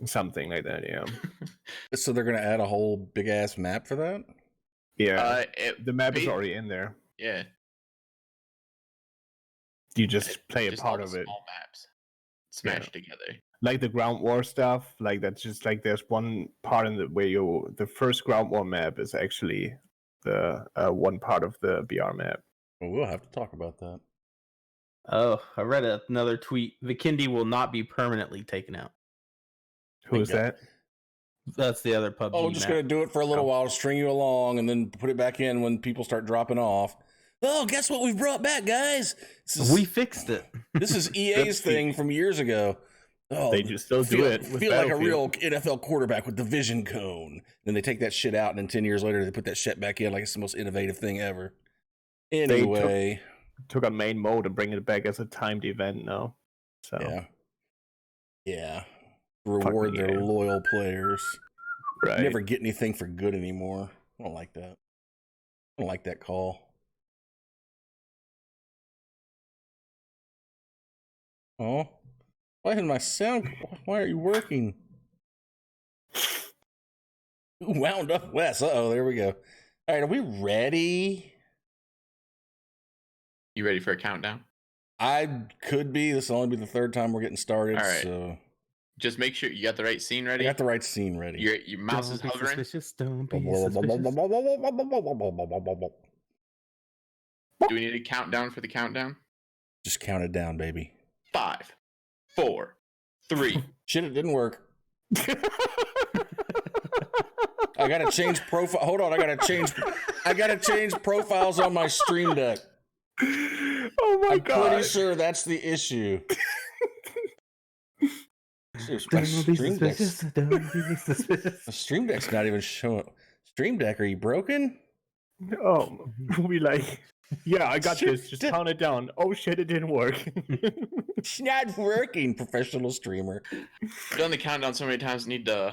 Something like that, yeah. So they're gonna add a whole big ass map for that? Yeah. The map is already in there. Yeah. You just play a Just part all of the it. small maps smashed together. Like the ground war stuff, like that's just like there's one part in the first ground war map is actually the one part of the BR map. Well, we'll have to talk about that. Oh, I read another tweet. Vikendi will not be permanently taken out. Who is that? That's the other PUBG. Oh, just gonna do it for a little while to string you along, and then put it back in when people start dropping off. Oh, guess what we've brought back, guys? We fixed it. This is EA's thing from years ago. Oh, they just still do it. Feel like a real NFL quarterback with the vision cone. Then they take that shit out, and then 10 years later, they put that shit back in like it's the most innovative thing ever. Anyway, took a main mode and bring it back as a timed event now. So yeah. Reward their loyal players. Right. You never get anything for good anymore. I don't like that. I don't like that call. Oh, why isn't my sound? Why are you working? Wound up West. Uh-oh, there we go. All right, are we ready? You ready for a countdown? I could be. This will only be the third time we're getting started. All right. So just make sure you got the right scene ready. I got the right scene ready. Your mouse is hovering. Don't be suspicious. Do we need a countdown for the countdown? Just count it down, baby. 5, 4, 3. Shit, it didn't work. I gotta change profile. Hold on, I gotta change profiles on my Stream Deck. Oh my god! I'm pretty sure that's the issue. My Stream Deck's not even showing. Stream Deck, are you broken? Oh, we like. Yeah, I got this. Just count it down. Oh shit, it didn't work. It's not working, professional streamer. I've done the countdown so many times, need to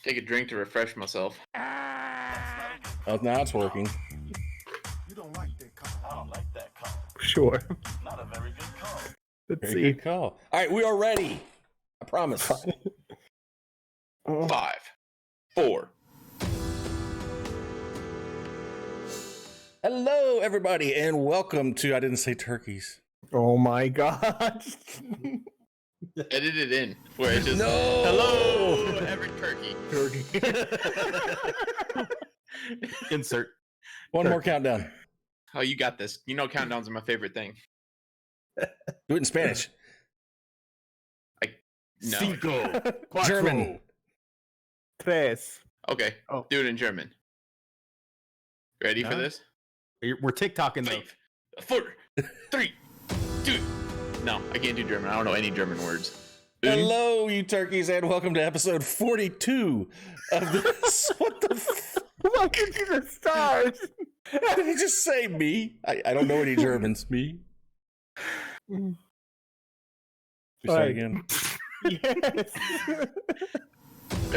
take a drink to refresh myself. Oh, now it's working. You don't like that call. I don't like that call. Sure. Not a very good call. Let's Very see. good call. All right, we are ready. I promise. 5, 4. Hello, everybody, and welcome to I Didn't Say Turkeys. Oh my god. Edit it in where it's just No! Hello, every turkey. Insert. One more countdown. Oh, you got this. You know countdowns are my favorite thing. Do it in Spanish. No. Cinco. German. Tres. Okay. Oh. Do it in German. Ready for No. this? We're TikToking though. 5, 4, 3, 2. No, I can't do German. I don't know any German words. Hello, you turkeys, and welcome to episode 42 of this. What the Welcome to the stars. Did he just say me? I don't know any Germans. Me? Say Right. again. Yes.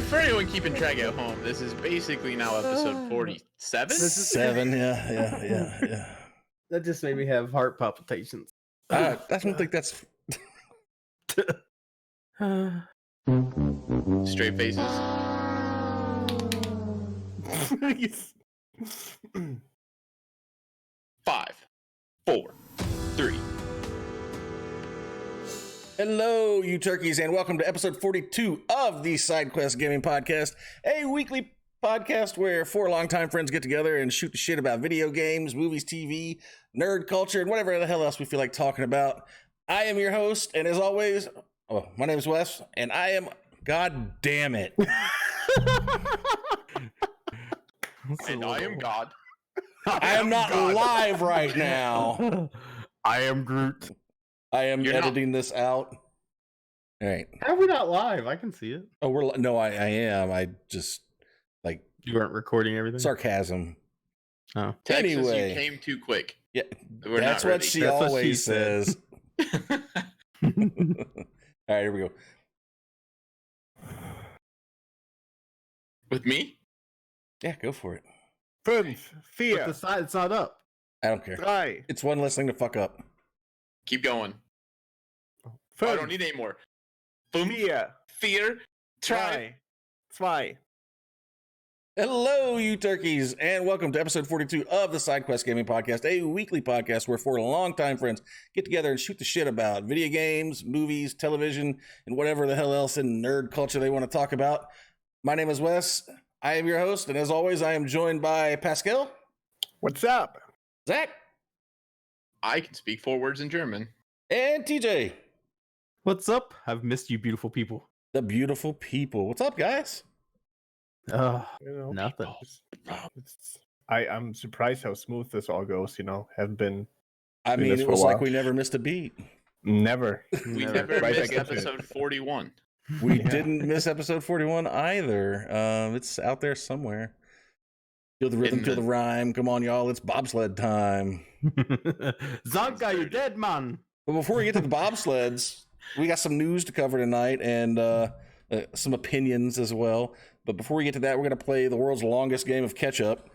For anyone keeping track at home, this is basically now episode 47. This is 7, yeah. That just made me have heart palpitations. I don't think that's... Straight faces. Yes. 5, 4, 3. Hello, you turkeys, and welcome to episode 42 of the SideQuest Gaming Podcast, a weekly podcast where 4 longtime friends get together and shoot the shit about video games, movies, TV, nerd culture, and whatever the hell else we feel like talking about. I am your host, and as always, my name is Wes, and I am... God damn it. And I am God. I am not live right now. I am Groot. I am You're editing this out. All right. How are we not live? I can see it. Oh, I am. I just like You weren't recording everything? sarcasm. Oh. Texas, Anyway. you came too quick. Yeah, We're that's not what ready. she That's what she always said. says. All right, here we go. With me? Yeah, go for it. Fünf, But vier, the side, it's not up. I don't care. drei, It's one less thing to fuck up. Keep going. Oh, I don't fünf, need any more. 5, vier, 4, Try. Zwei. Hello, you turkeys, and welcome to episode 42 of the SideQuest Gaming Podcast, a weekly podcast where four longtime friends get together and shoot the shit about video games, movies, television, and whatever the hell else in nerd culture they want to talk about. My name is Wes. I am your host, and as always, I am joined by Pascal. What's up? Zach. I can speak 4 words in German. And TJ. What's up? I've missed you, beautiful people. The beautiful people. What's up, guys? Nothing. I'm surprised how smooth this all goes. Haven't been. I mean, it was like we never missed a beat. Never. We never Right missed back into it. episode 41. We didn't miss episode 41 either. It's out there somewhere. Feel the rhythm, feel the rhyme. Come on, y'all. It's bobsled time. Zanka, you're dead, man. But before we get to the bobsleds, we got some news to cover tonight and some opinions as well. But before we get to that, we're going to play the world's longest game of catch-up,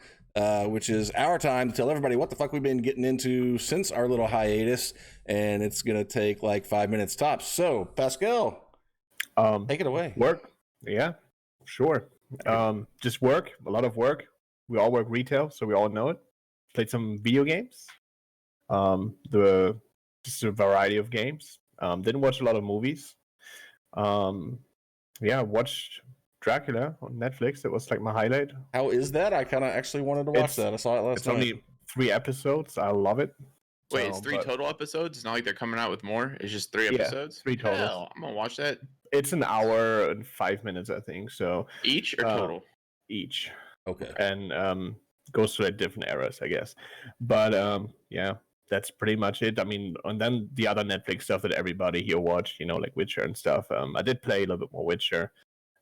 which is our time to tell everybody what the fuck we've been getting into since our little hiatus. And it's going to take like 5 minutes tops. So, Pascal, take it away. Work. Yeah, sure. Just work. A lot of work. We all work retail, so we all know it. Played some video games. Just a variety of games. Didn't watch a lot of movies. Watched Dracula on Netflix. That was like my highlight. How is that? I kind of actually wanted to watch that. I saw it last It's night. only 3 episodes. I love it. Wait, it's 3 total episodes? It's not like they're coming out with more. It's just 3 episodes? 3 total. Hell, I'm going to watch that. It's an hour and 5 minutes, I think. So Each or total? each. Okay. And goes through like different eras, I guess. But that's pretty much it. I mean, and then the other Netflix stuff that everybody here watched, like Witcher and stuff. I did play a little bit more Witcher.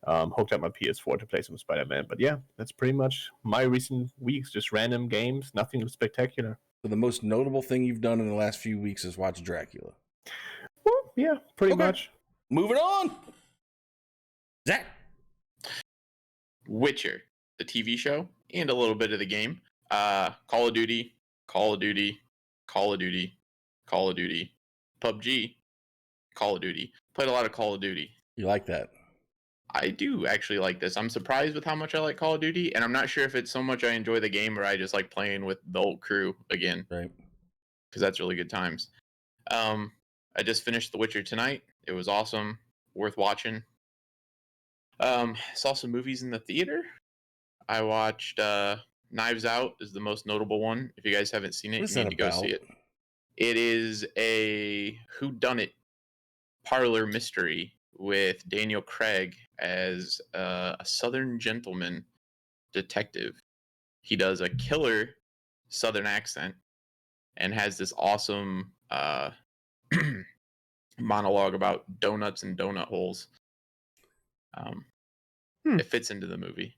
Hooked up my PS4 to play some Spider-Man. But yeah, that's pretty much my recent weeks. Just random games, nothing spectacular. So the most notable thing you've done in the last few weeks is watch Dracula. Well, yeah, pretty much. Moving on. Zach. Witcher, the TV show, and a little bit of the game. Call of Duty, Call of Duty, Call of Duty, Call of Duty, PUBG, Call of Duty. Played a lot of Call of Duty. You like that? I do actually like this. I'm surprised with how much I like Call of Duty, and I'm not sure if it's so much I enjoy the game or I just like playing with the old crew again. Right. Because that's really good times. I just finished The Witcher tonight. It was awesome. Worth watching. Saw some movies in the theater. I watched Knives Out is the most notable one. If you guys haven't seen it, you need to go see it. It is a whodunit parlor mystery with Daniel Craig as a Southern gentleman detective. He does a killer Southern accent and has this awesome monologue about donuts and donut holes. It fits into the movie,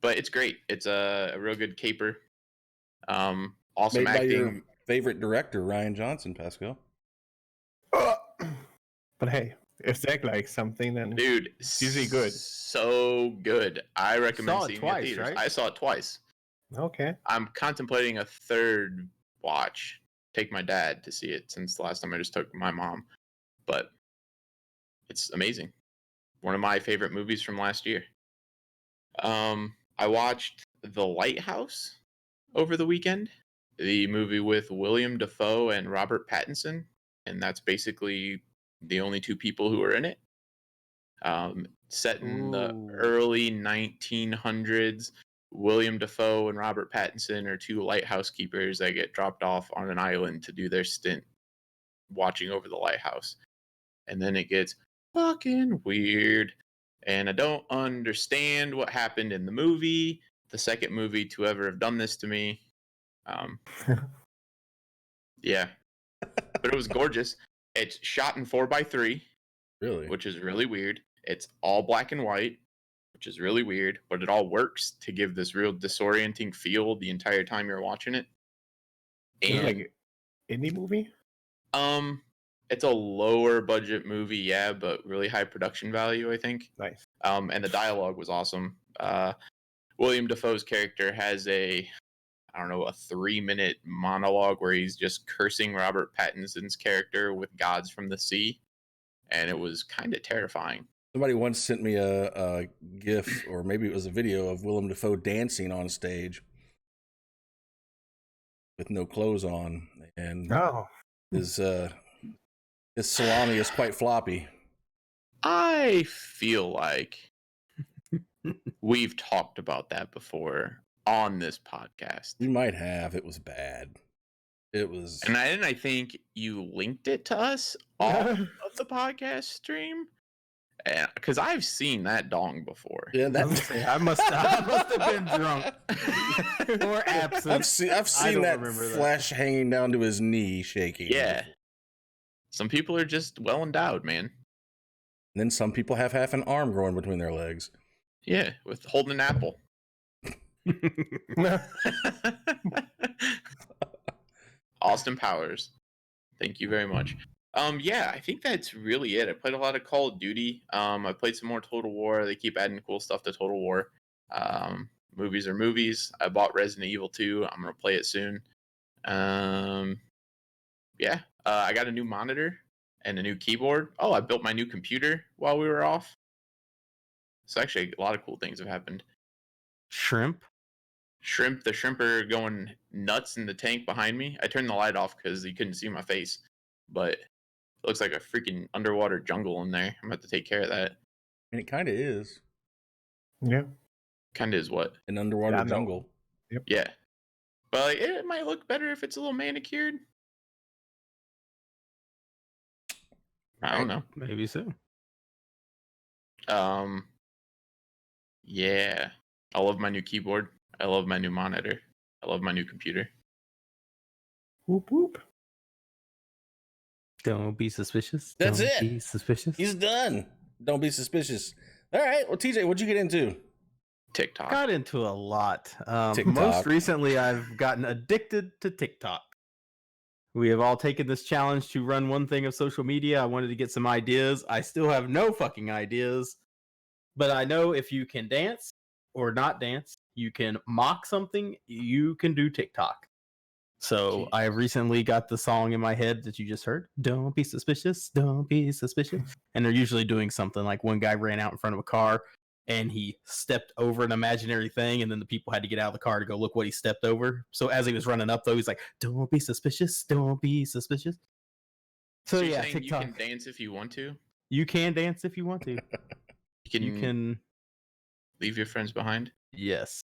but it's great. It's a real good caper. Awesome Made by acting. your favorite director, Ryan Johnson, Pascal. But hey, if Zach likes something, then Dude, it's usually good. So good. I recommend saw it seeing twice, it in theaters. right? I saw it twice. Okay. I'm contemplating a third watch. Take my dad to see it since the last time I just took my mom. But it's amazing. One of my favorite movies from last year. I watched The Lighthouse over the weekend. The movie with William Dafoe and Robert Pattinson. And that's basically the only 2 people who are in it. Set in the early 1900s. William Dafoe and Robert Pattinson are 2 lighthouse keepers that get dropped off on an island to do their stint watching over the lighthouse. And then it gets fucking weird. And I don't understand what happened in the movie. The second movie to ever have done this to me. Yeah. But it was gorgeous. It's shot in 4:3. Really? Which is really weird. It's all black and white, which is really weird, but it all works to give this real disorienting feel the entire time you're watching it. Is it And like indie movie? it's a lower budget movie, yeah, but really high production value, I think. Nice. And the dialogue was awesome. William Dafoe's character has a 3-minute monologue where he's just cursing Robert Pattinson's character with gods from the sea. And it was kind of terrifying. Somebody once sent me a GIF, or maybe it was a video of Willem Dafoe dancing on stage with no clothes on, and his salami is quite floppy. I feel like we've talked about that before on this podcast. You might have. It was bad. It was, and I think you linked it to us off of the podcast stream, because I've seen that dong before. Yeah, I must have been drunk or absent. I've seen that flesh hanging down to his knee shaking. Yeah, some people are just well endowed, man. And then some people have half an arm growing between their legs. Yeah, with holding an apple. Austin Powers, thank you very much. Yeah, I think that's really it. I played a lot of Call of Duty. I played some more Total War. They keep adding cool stuff to Total War. Movies are movies. I bought Resident Evil 2. I'm gonna play it soon. Yeah, I got a new monitor and a new keyboard. Oh, I built my new computer while we were off. So actually, a lot of cool things have happened. Shrimp, the shrimp are going nuts in the tank behind me. I turned the light off because you couldn't see my face, but it looks like a freaking underwater jungle in there. I'm gonna have to take care of that. And it kind of is. Yeah. Kind of is what? An underwater jungle. Yep. Yeah. But like, it might look better if it's a little manicured. I don't know. Maybe so. Yeah. I love my new keyboard. I love my new monitor. I love my new computer. Whoop whoop. Don't be suspicious. That's Don't it. Be suspicious. He's done. Don't be suspicious. All right. Well, TJ, what'd you get into? TikTok. Got into a lot. TikTok. Most recently, I've gotten addicted to TikTok. We have all taken this challenge to run one thing of social media. I wanted to get some ideas. I still have no fucking ideas. But I know if you can dance or not dance, you can mock something, you can do TikTok. So Jeez. I recently got the song in my head that you just heard. Don't be suspicious. Don't be suspicious. And they're usually doing something like one guy ran out in front of a car and he stepped over an imaginary thing, and then the people had to get out of the car to go look what he stepped over. So as he was running up, though, he's like, "Don't be suspicious. Don't be suspicious." So you're yeah, saying TikTok. you can dance if you want to. You can dance if you want to. You can leave your friends behind. Yes,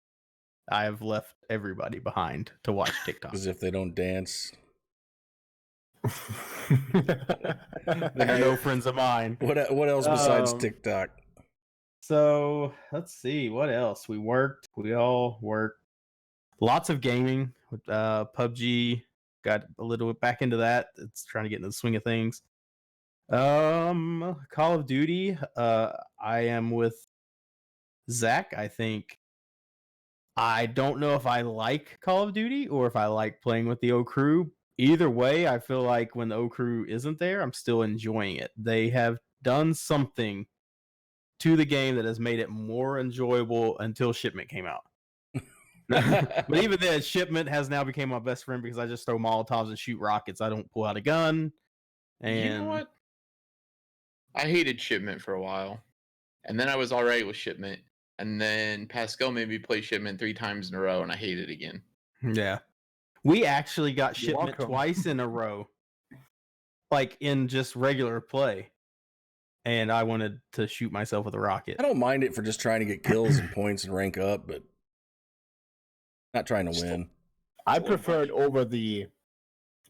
I have left everybody behind to watch TikTok. Because if they don't dance, they're no friends of mine. What else besides TikTok? So let's see what else. We all worked. Lots of gaming. PUBG, got a little bit back into that. It's trying to get into the swing of things. Call of Duty. I am with Zach. I think I don't know if I like Call of Duty or if I like playing with the O Crew. Either way, I feel like when the O Crew isn't there, I'm still enjoying it. They have done something to the game that has made it more enjoyable until Shipment came out. But even then, Shipment has now become my best friend because I just throw Molotovs and shoot rockets. I don't pull out a gun. And you know what? I hated Shipment for a while. And then I was all right with Shipment. And then Pascal made me play Shipment 3 times in a row, and I hate it again. Yeah. We actually got You're Shipment welcome. twice in a row. Like in just regular play. And I wanted to shoot myself with a rocket. I don't mind it for just trying to get kills and points and rank up, but not trying to win. I prefer it over the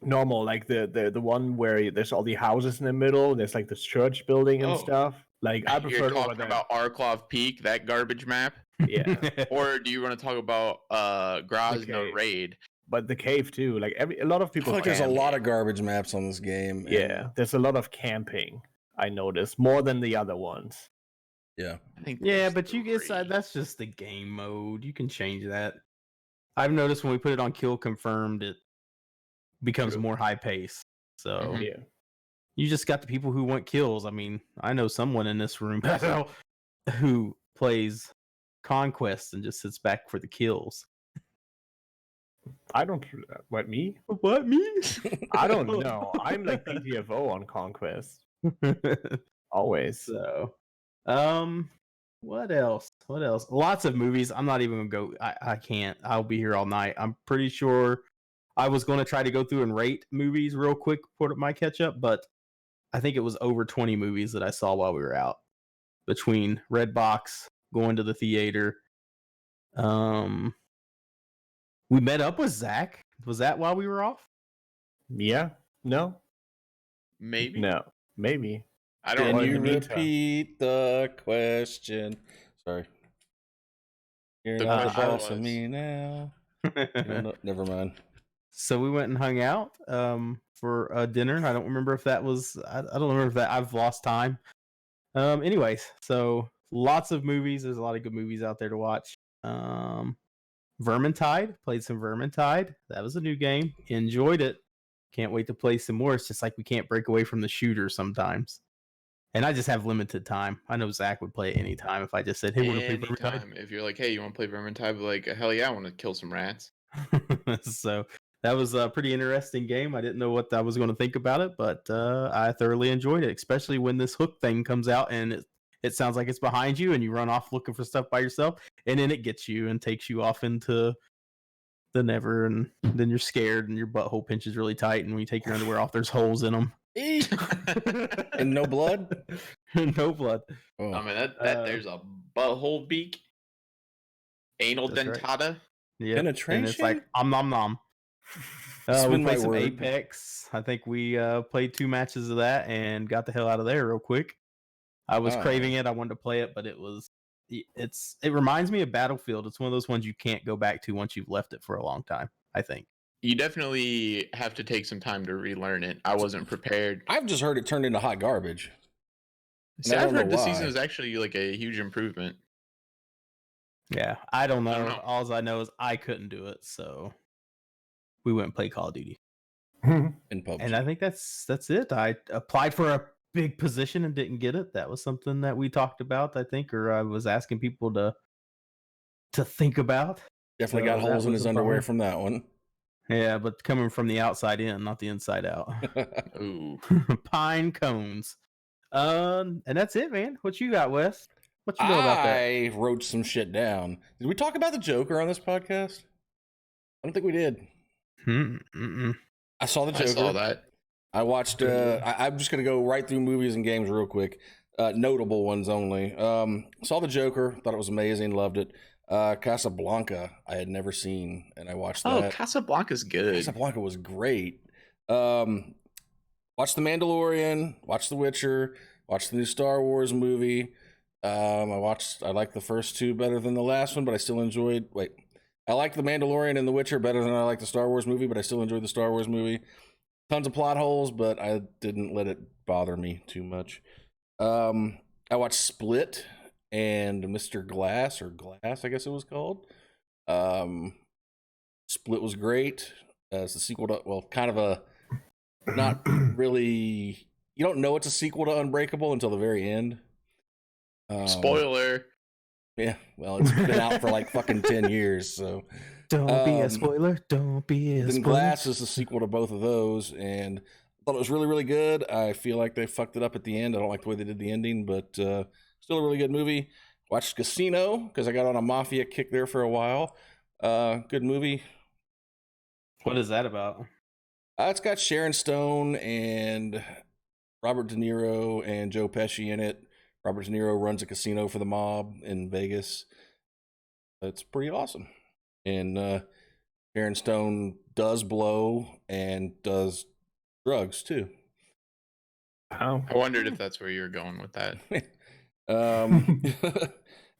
normal, like the one where there's all the houses in the middle. There's like this church building and Oh. stuff. Like I prefer You're it over talking that. about Arklov Peak, that garbage map? Yeah, Or do you want to talk about Grozno cave. Raid? but the cave too. Like a lot of I people. feel like there's a camp. lot of garbage maps on this game. Yeah, there's a lot of camping. I noticed more than the other ones. Yeah. I think Yeah, there's but you get 3. that's just the game mode. You can change that. I've noticed when we put it on kill confirmed, it becomes more high pace. So Mhm. Yeah, you just got the people who want kills. I mean, I know someone in this room who plays Conquest and just sits back for the kills. I don't. What me? What me? I don't know. I'm like PTFO on Conquest always. So What else? What else? Lots of movies. I'm not even gonna go. I can't. I'll be here all night. I'm pretty sure I was going to try to go through and rate movies real quick for my catch up, but I think it was over 20 movies that I saw while we were out between Redbox, going to the theater. We met up with Zach. Was that while we were off? Yeah. No. Maybe. No. Maybe. I don't Can know. you in the meantime. repeat the question? Sorry. You're The not the question boss of was- me now. No, never mind. So we went and hung out for a dinner. I don't remember if that was. I don't remember if that. I've lost time. Anyways, so lots of movies. There's a lot of good movies out there to watch. Vermintide. Played some Vermintide. That was a new game. Enjoyed it. Can't wait to play some more. It's just like we can't break away from the shooter sometimes. And I just have limited time. I know Zach would play it anytime if I just said, "Hey, we're gonna play Vermintide." Anytime. If you're like, hey, you want to play Vermintide? Be like, hell yeah, I want to kill some rats. So that was a pretty interesting game. I didn't know what I was going to think about it, but I thoroughly enjoyed it, especially when this hook thing comes out and it sounds like it's behind you and you run off looking for stuff by yourself, and then it gets you and takes you off into the never, and then you're scared and your butthole pinches really tight, and when you take your underwear off, there's holes in them. And no blood? No blood. Oh. I mean, that there's a butthole beak, anal That's right. dentata. Yeah, Penetration? and it's like nom nom. We Spin my played some word. Apex. I think we played 2 matches of that and got the hell out of there real quick. I was craving it. I wanted to play it, but it reminds me of Battlefield. It's one of those ones you can't go back to once you've left it for a long time, I think. You definitely have to take some time to relearn it. I wasn't prepared. I've just heard it turned into hot garbage. See, I I've don't know heard this why. season is actually like a huge improvement. Yeah, I don't know. I don't know. All I know is I couldn't do it, so we went and played Call of Duty. In PUBG. And I think that's it. I applied for a big position and didn't get it. That was something that we talked about, I think, or I was asking people to think about. Definitely got So holes that in was his a underwear problem. from that one. Yeah, but coming from the outside in, not the inside out. Ooh. Pine cones. And that's it, man. What you got, Wes? What you know about that? I wrote some shit down. Did we talk about the Joker on this podcast? I don't think we did. Mm-mm. I saw the Joker. I saw that. I watched. I'm just gonna go right through movies and games real quick. Notable ones only. Saw the Joker. Thought it was amazing. Loved it. Casablanca. I had never seen, and I watched Oh, that. Casablanca's good. Casablanca was great. Watched The Mandalorian. Watched The Witcher. Watched the new Star Wars movie. I like the first 2 better than the last one, but I still enjoyed. I like The Mandalorian and The Witcher better than I like the Star Wars movie, but I still enjoyed the Star Wars movie. Tons of plot holes, but I didn't let it bother me too much. I watched Split and Mr. Glass, or Glass, I guess it was called. Split was great. It's a sequel to, well, kind of a, not really, you don't know it's a sequel to Unbreakable until the very end. Spoiler. Yeah, well, it's been out for like fucking 10 years, so. Don't be a spoiler. Don't be a Then spoiler. Glass is the sequel to both of those, and I thought it was really, really good. I feel like they fucked it up at the end. I don't like the way they did the ending, but still a really good movie. Watched Casino, because I got on a mafia kick there for a while. Good movie. What is that about? It's got Sharon Stone and Robert De Niro and Joe Pesci in it. Robert De Niro runs a casino for the mob in Vegas. It's pretty awesome. And Sharon Stone does blow and does drugs too. Wow. I wondered if that's where you were going with that. And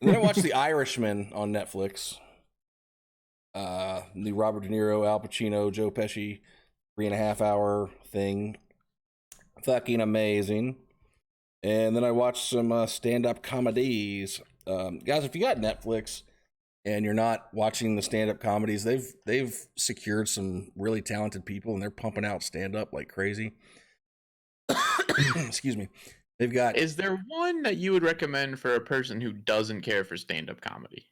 then I watched The Irishman on Netflix. The Robert De Niro, Al Pacino, Joe Pesci 3.5 hour thing. Fucking amazing. And then I watched some stand-up comedies. Guys, if you got Netflix and you're not watching the stand-up comedies, they've secured some really talented people, and they're pumping out stand-up like crazy. Excuse me. They've got. Is there one that you would recommend for a person who doesn't care for stand-up comedy?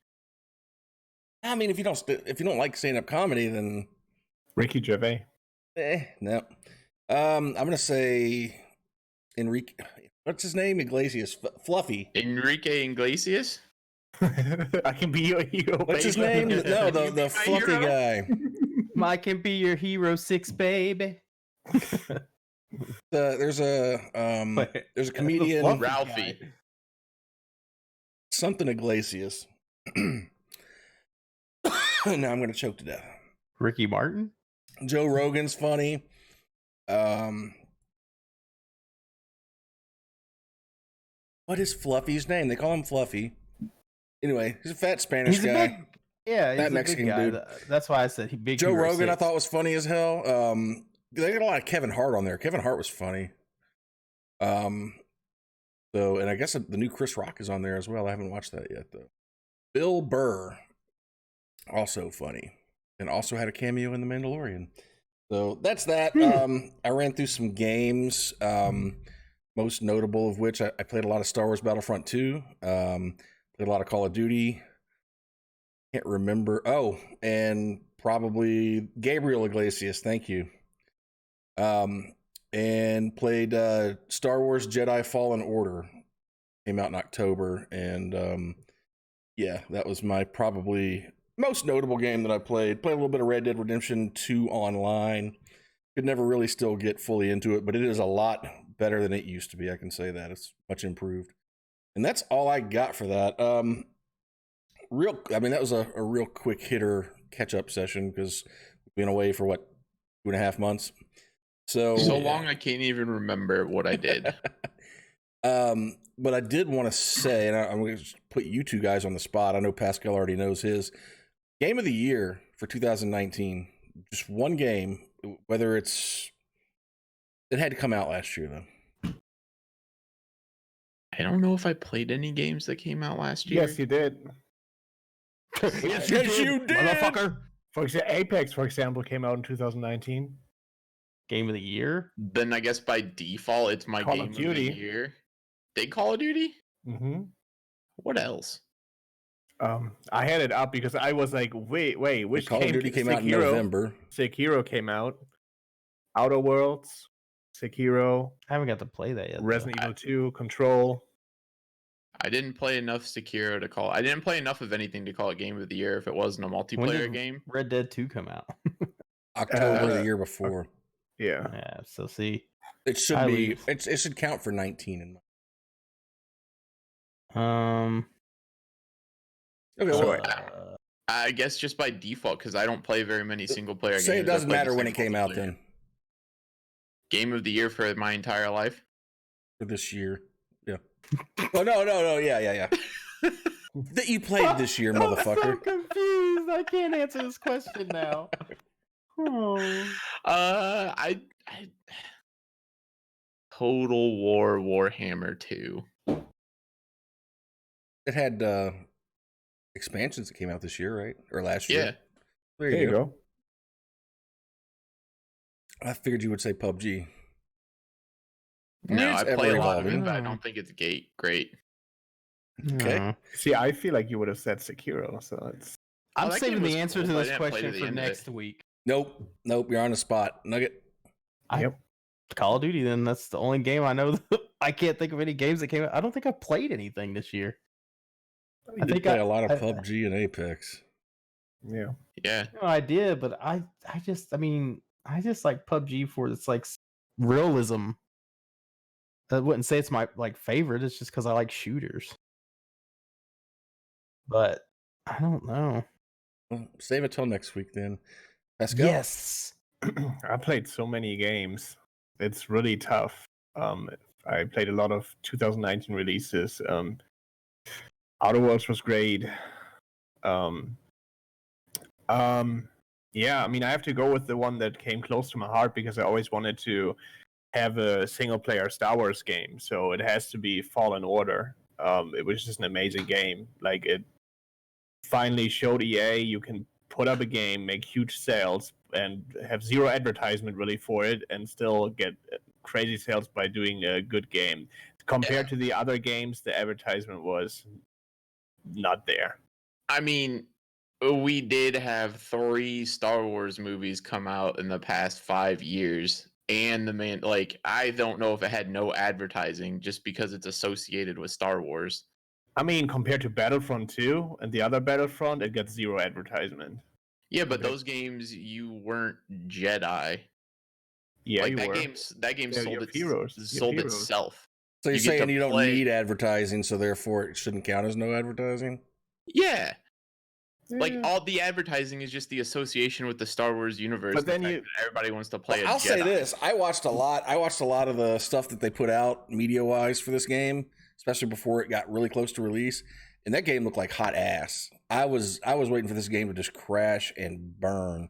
I mean, if you don't like stand-up comedy, then Ricky Gervais. no. I'm gonna say Enrique. what's his name? Iglesias, Fluffy. Enrique Iglesias. I can be your hero. What's his baby. name? No, the fluffy hero? guy. I can be your hero 6, baby. There's a comedian, fluffy Ralphie. guy. something Iglesias. Now I'm gonna choke to death. Ricky Martin? Joe Rogan's funny. What is Fluffy's name? They call him Fluffy. Anyway, he's a fat Spanish He's a guy. big, yeah, he's That a Mexican big guy. dude. That's why I said he big. Joe hero Rogan, I 6. thought was funny as hell. They got a lot of Kevin Hart on there. Kevin Hart was funny. So, and I guess the new Chris Rock is on there as well. I haven't watched that yet though. Bill Burr, also funny, and also had a cameo in The Mandalorian. So that's that. I ran through some games. Most notable of which I played a lot of Star Wars Battlefront 2. Played a lot of Call of Duty. Can't remember. Oh, and probably Gabriel Iglesias. Thank you. And played Star Wars Jedi Fallen Order. Came out in October, and yeah, that was my probably most notable game that I played. Played a little bit of Red Dead Redemption 2 online. Could never really still get fully into it, but it is a lot better than it used to be. I can say that it's much improved, and that's all I got for that. I mean, that was a real quick hitter catch up session because we've been away for what, 2.5 months. So long I can't even remember what I did. But I did want to say, and I'm going to put you two guys on the spot. I know Pascal already knows his game of the year for 2019. Just one game, whether it had to come out last year though. I don't know if I played any games that came out last year. Yes, you did. Yes, you did, motherfucker. For example, Apex, for example, came out in 2019. Game of the year. Then I guess by default, it's my Call game of of Duty. the year. They Call of Duty? Mm-hmm. What else? I had it up because I was like, wait, which Call of Duty came out in November. Sekiro came out. Outer Worlds, Sekiro, I haven't got to play that yet. Resident Evil 2, Control. I didn't play enough Sekiro to call. I didn't play enough of anything to call it game of the year if it wasn't a When multiplayer did game. Red Dead 2 come out? October the year before. Yeah. Yeah, so see. It should I be. leave. It should count for 19. In okay, So, well, I guess just by default, because I don't play very many single player games. say it I doesn't play the matter when same it came out multiplayer. then. Game of the year for my entire life. For this year, yeah. Oh no, yeah. That you played this year, I'm so motherfucker. confused. I can't answer this question now. Oh. I Total War Warhammer 2. It had expansions that came out this year, right? Or last year? Yeah. There you go. I figured you would say PUBG. No, It's I play a lot of ever-evolving. it, but I don't think it's great. Okay. No. See, I feel like you would have said Sekiro, so it's Oh, I'm that saving game the was answer cool, to but I this didn't play question to the for end of it. next week. Nope. You're on the spot. Nugget. Yep. Call of Duty, then. That's the only game I know. I can't think of any games that came out. I don't think I played anything this year. I think play a lot of PUBG and Apex. yeah. Yeah. No, I did, but I just like PUBG for its like realism. I wouldn't say it's my like favorite. It's just because I like shooters. But I don't know. Well, save it till next week then. Pascal? Yes. I played so many games. It's really tough. I played a lot of 2019 releases. Outer Worlds was great. Yeah, I mean, I have to go with the one that came close to my heart because I always wanted to have a single-player Star Wars game. So it has to be Fallen Order. It was just an amazing game. Like, it finally showed EA you can put up a game, make huge sales, and have zero advertisement really for it, and still get crazy sales by doing a good game. Compared to the other games, the advertisement was not there. I mean, we did have 3 Star Wars movies come out in the past 5 years, and the main, like, I don't know if it had no advertising just because it's associated with Star Wars. I mean, compared to Battlefront 2 and the other Battlefront, it gets zero advertisement. Yeah, but Okay. those games, you weren't Jedi. Yeah, like you that were. game Yeah, sold you're its heroes. You're sold heroes. itself. So you're You get saying to you don't play- need advertising, so therefore it shouldn't count as no advertising? Yeah. Like Yeah. all the advertising is just the association with the Star Wars universe. But then the fact you- that everybody wants to play. Well, I'll a say Jedi. this: I watched a lot of the stuff that they put out media-wise for this game, especially before it got really close to release, and that game looked like hot ass. I was waiting for this game to just crash and burn,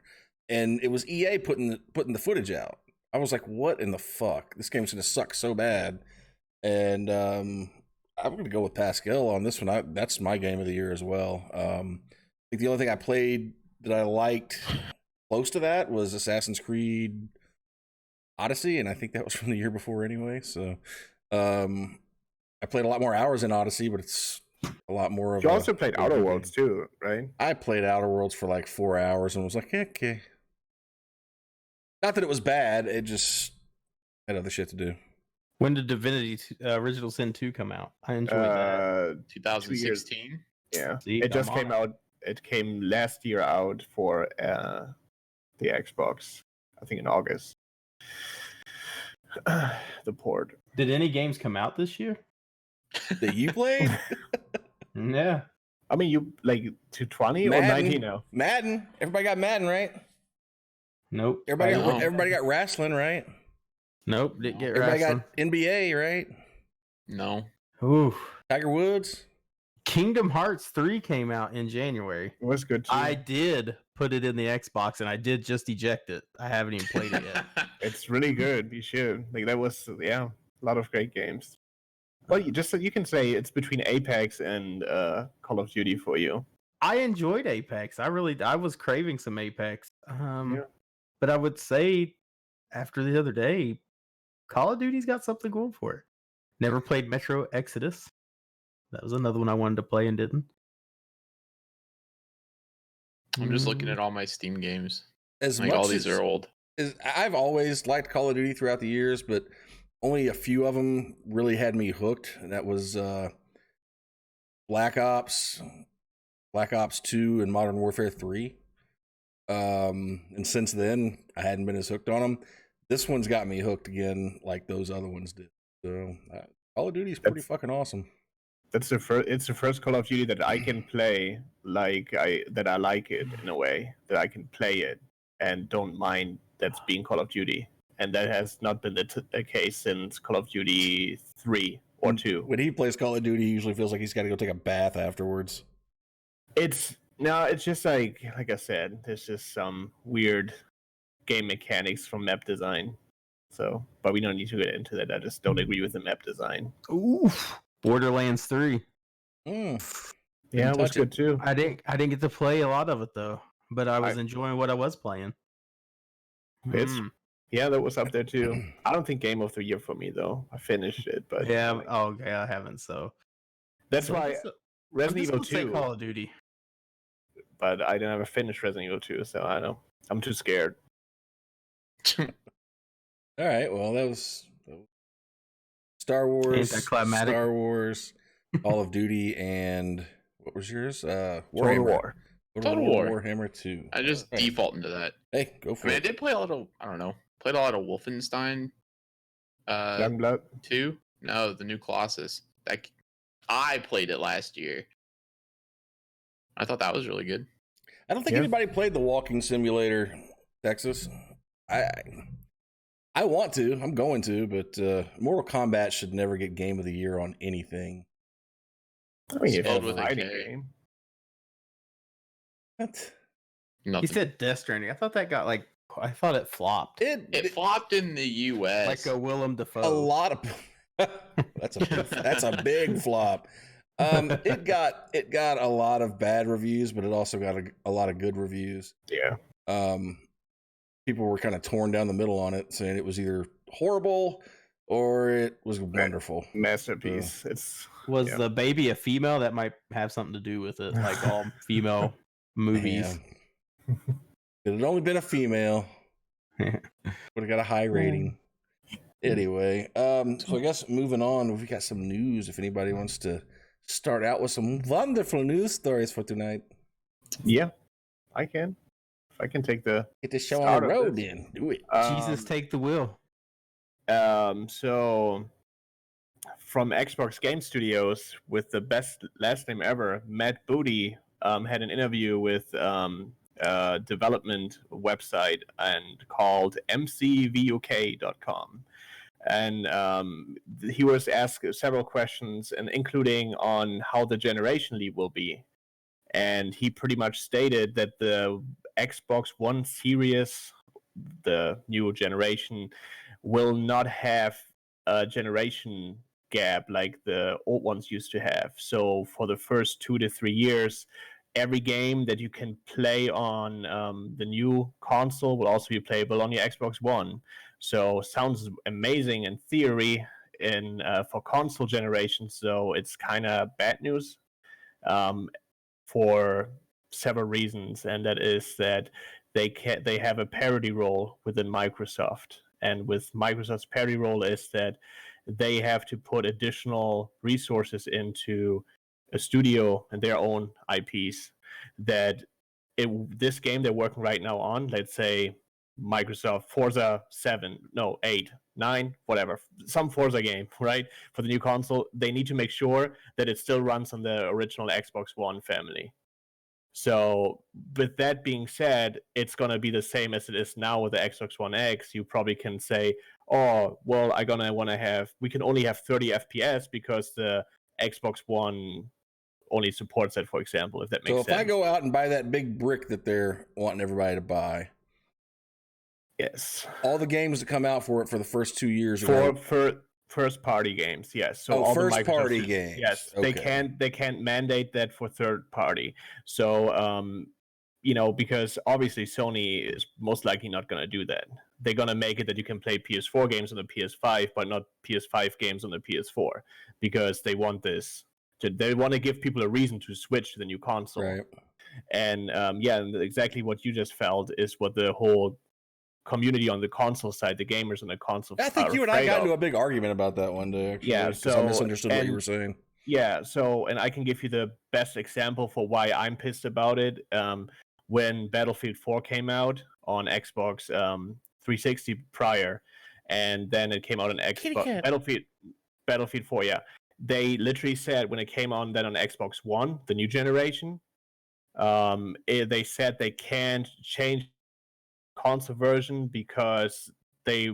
and it was EA putting the footage out. I was like, what in the fuck? This game's gonna suck so bad. And I'm gonna go with Pascal on this one. That's my game of the year as well. I think the only thing I played that I liked close to that was Assassin's Creed Odyssey, and I think that was from the year before anyway. So I played a lot more hours in Odyssey, but it's a lot more of You also played Outer Worlds too, right? I played Outer Worlds for like 4 hours and was like, okay. Not that it was bad, it just had other shit to do. When did Divinity Original Sin 2 come out? I enjoyed that. 2016. Yeah, See, it just I'm came on out. It came last year out for the Xbox. I think in August. The port. Did any games come out this year? That you played? Yeah. I mean, you like 220 or Madden. 19 now? Madden. Everybody got Madden, right? Nope. Everybody got wrestling, right? Nope. Didn't get Everybody wrestling. got NBA, right? No. Ooh. Tiger Woods. Kingdom Hearts 3 came out in January. It was good too. I did put it in the Xbox and I did just eject it. I haven't even played it yet. It's really good. You should. Like that was a lot of great games. Well, you can say it's between Apex and Call of Duty for you. I enjoyed Apex. I was craving some Apex. Yeah. But I would say after the other day, Call of Duty's got something going for it. Never played Metro Exodus. That was another one I wanted to play and didn't. I'm just looking at all my Steam games. As Like much all these as, are old. as I've always liked Call of Duty throughout the years, but only a few of them really had me hooked. And that was Black Ops 2, and Modern Warfare 3. And since then, I hadn't been as hooked on them. This one's got me hooked again, like those other ones did. So Call of Duty is pretty fucking awesome. It's the first Call of Duty that I can play that I like it in a way that I can play it and don't mind that's being Call of Duty, and that has not been the case since Call of Duty 3 or 2. When he plays Call of Duty, he usually feels like he's got to go take a bath afterwards. It's just like I said, there's just some weird game mechanics from map design. So, but we don't need to get into that. I just don't agree with the map design. Oof. Borderlands 3. Yeah, it was good too. I didn't get to play a lot of it though, but I was enjoying what I was playing. Yeah, that was up there too. I don't think Game of the Year for me though. I finished it, but Yeah. Okay, I haven't. So that's why Resident Evil 2. Call of Duty. But I didn't ever finish Resident Evil 2, so I don't know. I'm too scared. All right, well, that was Star Wars, Anticlimactic. Star Wars, Call of Duty, and what was yours? Total Warhammer. War. Total War. Warhammer 2. I just All right. default into that. Hey, go for I mean, I it. did play a lot of, played a lot of Wolfenstein Youngblood. 2. No, the new Colossus. I played it last year. I thought that was really good. I don't think Yeah. anybody played the Walking Simulator, Texas. I want to. I'm going to, but Mortal Kombat should never get Game of the Year on anything. I mean, it's Spelled a with a fighting K. game. What? Nothing. He said Death Stranding. I thought I thought it flopped. It flopped in the U.S. Like a Willem Dafoe. A lot of that's a big flop. It got a lot of bad reviews, but it also got a lot of good reviews. Yeah. People were kind of torn down the middle on it, saying it was either horrible or it was wonderful. Masterpiece. Was the baby a female? That might have something to do with it. Like all female movies. Man. If it had only been a female, Would have got a high rating. Anyway, so I guess moving on, we've got some news. If anybody wants to start out with some wonderful news stories for tonight, Yeah, I can. If I can take the get this show on start the of road. this. Then do it. Jesus, take the wheel. So from Xbox Game Studios, with the best last name ever, Matt Booty, had an interview with a development website and called mcvuk.com. And he was asked several questions, and including on how the generation leap will be. And he pretty much stated that the Xbox One Series, the new generation, will not have a generation gap like the old ones used to have. So for the first 2 to 3 years, every game that you can play on the new console will also be playable on your Xbox One. So sounds amazing in theory for console generations. So it's kind of bad news for several reasons, and that is that they have a parity role within Microsoft. And with Microsoft's parity role is that they have to put additional resources into a studio and their own IPs that this game they're working right now on, let's say Microsoft Forza 7, no, 8, 9, whatever, some Forza game, right? For the new console, they need to make sure that it still runs on the original Xbox One family. So, with that being said, it's going to be the same as it is now with the Xbox One X. You probably can say, oh, well, we can only have 30 FPS because the Xbox One only supports that, for example, if that makes sense. So if I go out and buy that big brick that they're wanting everybody to buy, yes, all the games that come out for it for the first 2 years for first party games, yes. So all first the party games. yes, Okay. they can't mandate that for third party. So because obviously Sony is most likely not going to do that. They're going to make it that you can play PS4 games on the PS5, but not PS5 games on the PS4, because they want this. They want to give people a reason to switch to the new console. Right. And and exactly what you just felt is what the whole community on the console side, the gamers on the console I think you and I got into a big argument about that one day, actually. Yeah, because I misunderstood what you were saying. Yeah, so, and I can give you the best example for why I'm pissed about it. When Battlefield 4 came out on Xbox 360 prior, and then it came out on Xbox Battlefield 4, yeah. They literally said when it came on then on Xbox One, the new generation, they said they can't change console version because they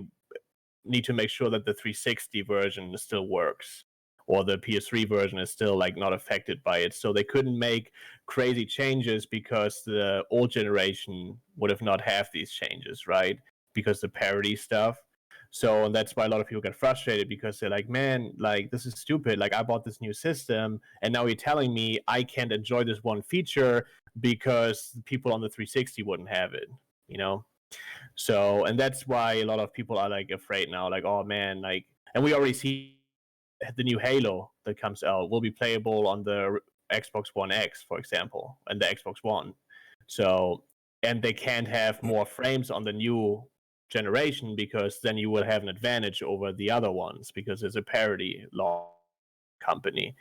need to make sure that the 360 version still works, or the PS3 version is still like not affected by it. So they couldn't make crazy changes because the old generation would have not have these changes, right? Because the parity stuff. So, and that's why a lot of people get frustrated, because they're like, man, like, this is stupid. Like, I bought this new system and now you're telling me I can't enjoy this one feature because people on the 360 wouldn't have it, you know? So, and that's why a lot of people are like afraid now, like, oh man, like, and we already see the new Halo that comes out will be playable on the Xbox One X, for example, and the Xbox One. So, and they can't have more frames on the new generation because then you will have an advantage over the other ones because there's a parity law company.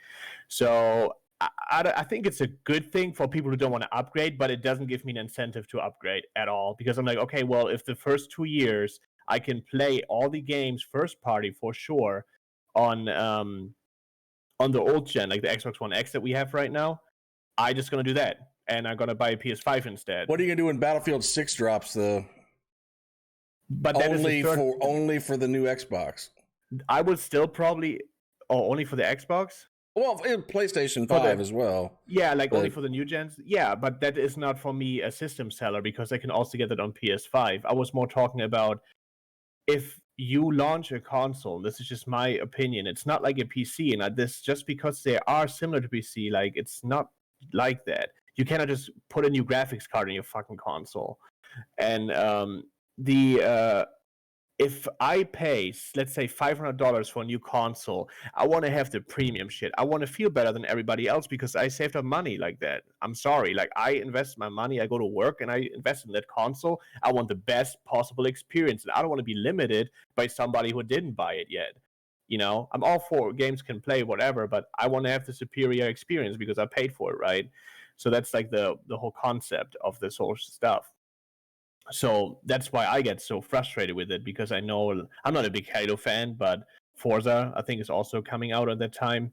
So I think it's a good thing for people who don't want to upgrade, but it doesn't give me an incentive to upgrade at all, because I'm like, okay, well, if the first 2 years I can play all the games first party for sure on the old gen, like the Xbox One X that we have right now, I'm just gonna do that, and I'm gonna buy a PS5 instead. What are you gonna do when Battlefield 6 drops, though? But that only for the new Xbox. I would still probably only for the Xbox. Well, PlayStation 5 as well. Yeah, like only for the new gens. Yeah, but that is not for me a system seller, because I can also get it on PS5. I was more talking about if you launch a console, this is just my opinion, it's not like a PC, and this just because they are similar to PC, like it's not like that. You cannot just put a new graphics card in your fucking console. And if I pay, let's say, $500 for a new console, I want to have the premium shit. I want to feel better than everybody else because I saved up money like that. I'm sorry. Like, I invest my money, I go to work, and I invest in that console. I want the best possible experience. And I don't want to be limited by somebody who didn't buy it yet. You know, I'm all for games can play, whatever, but I want to have the superior experience because I paid for it, right? So that's like the whole concept of this whole stuff. So that's why I get so frustrated with it, because I know I'm not a big Halo fan, but Forza I think is also coming out at that time.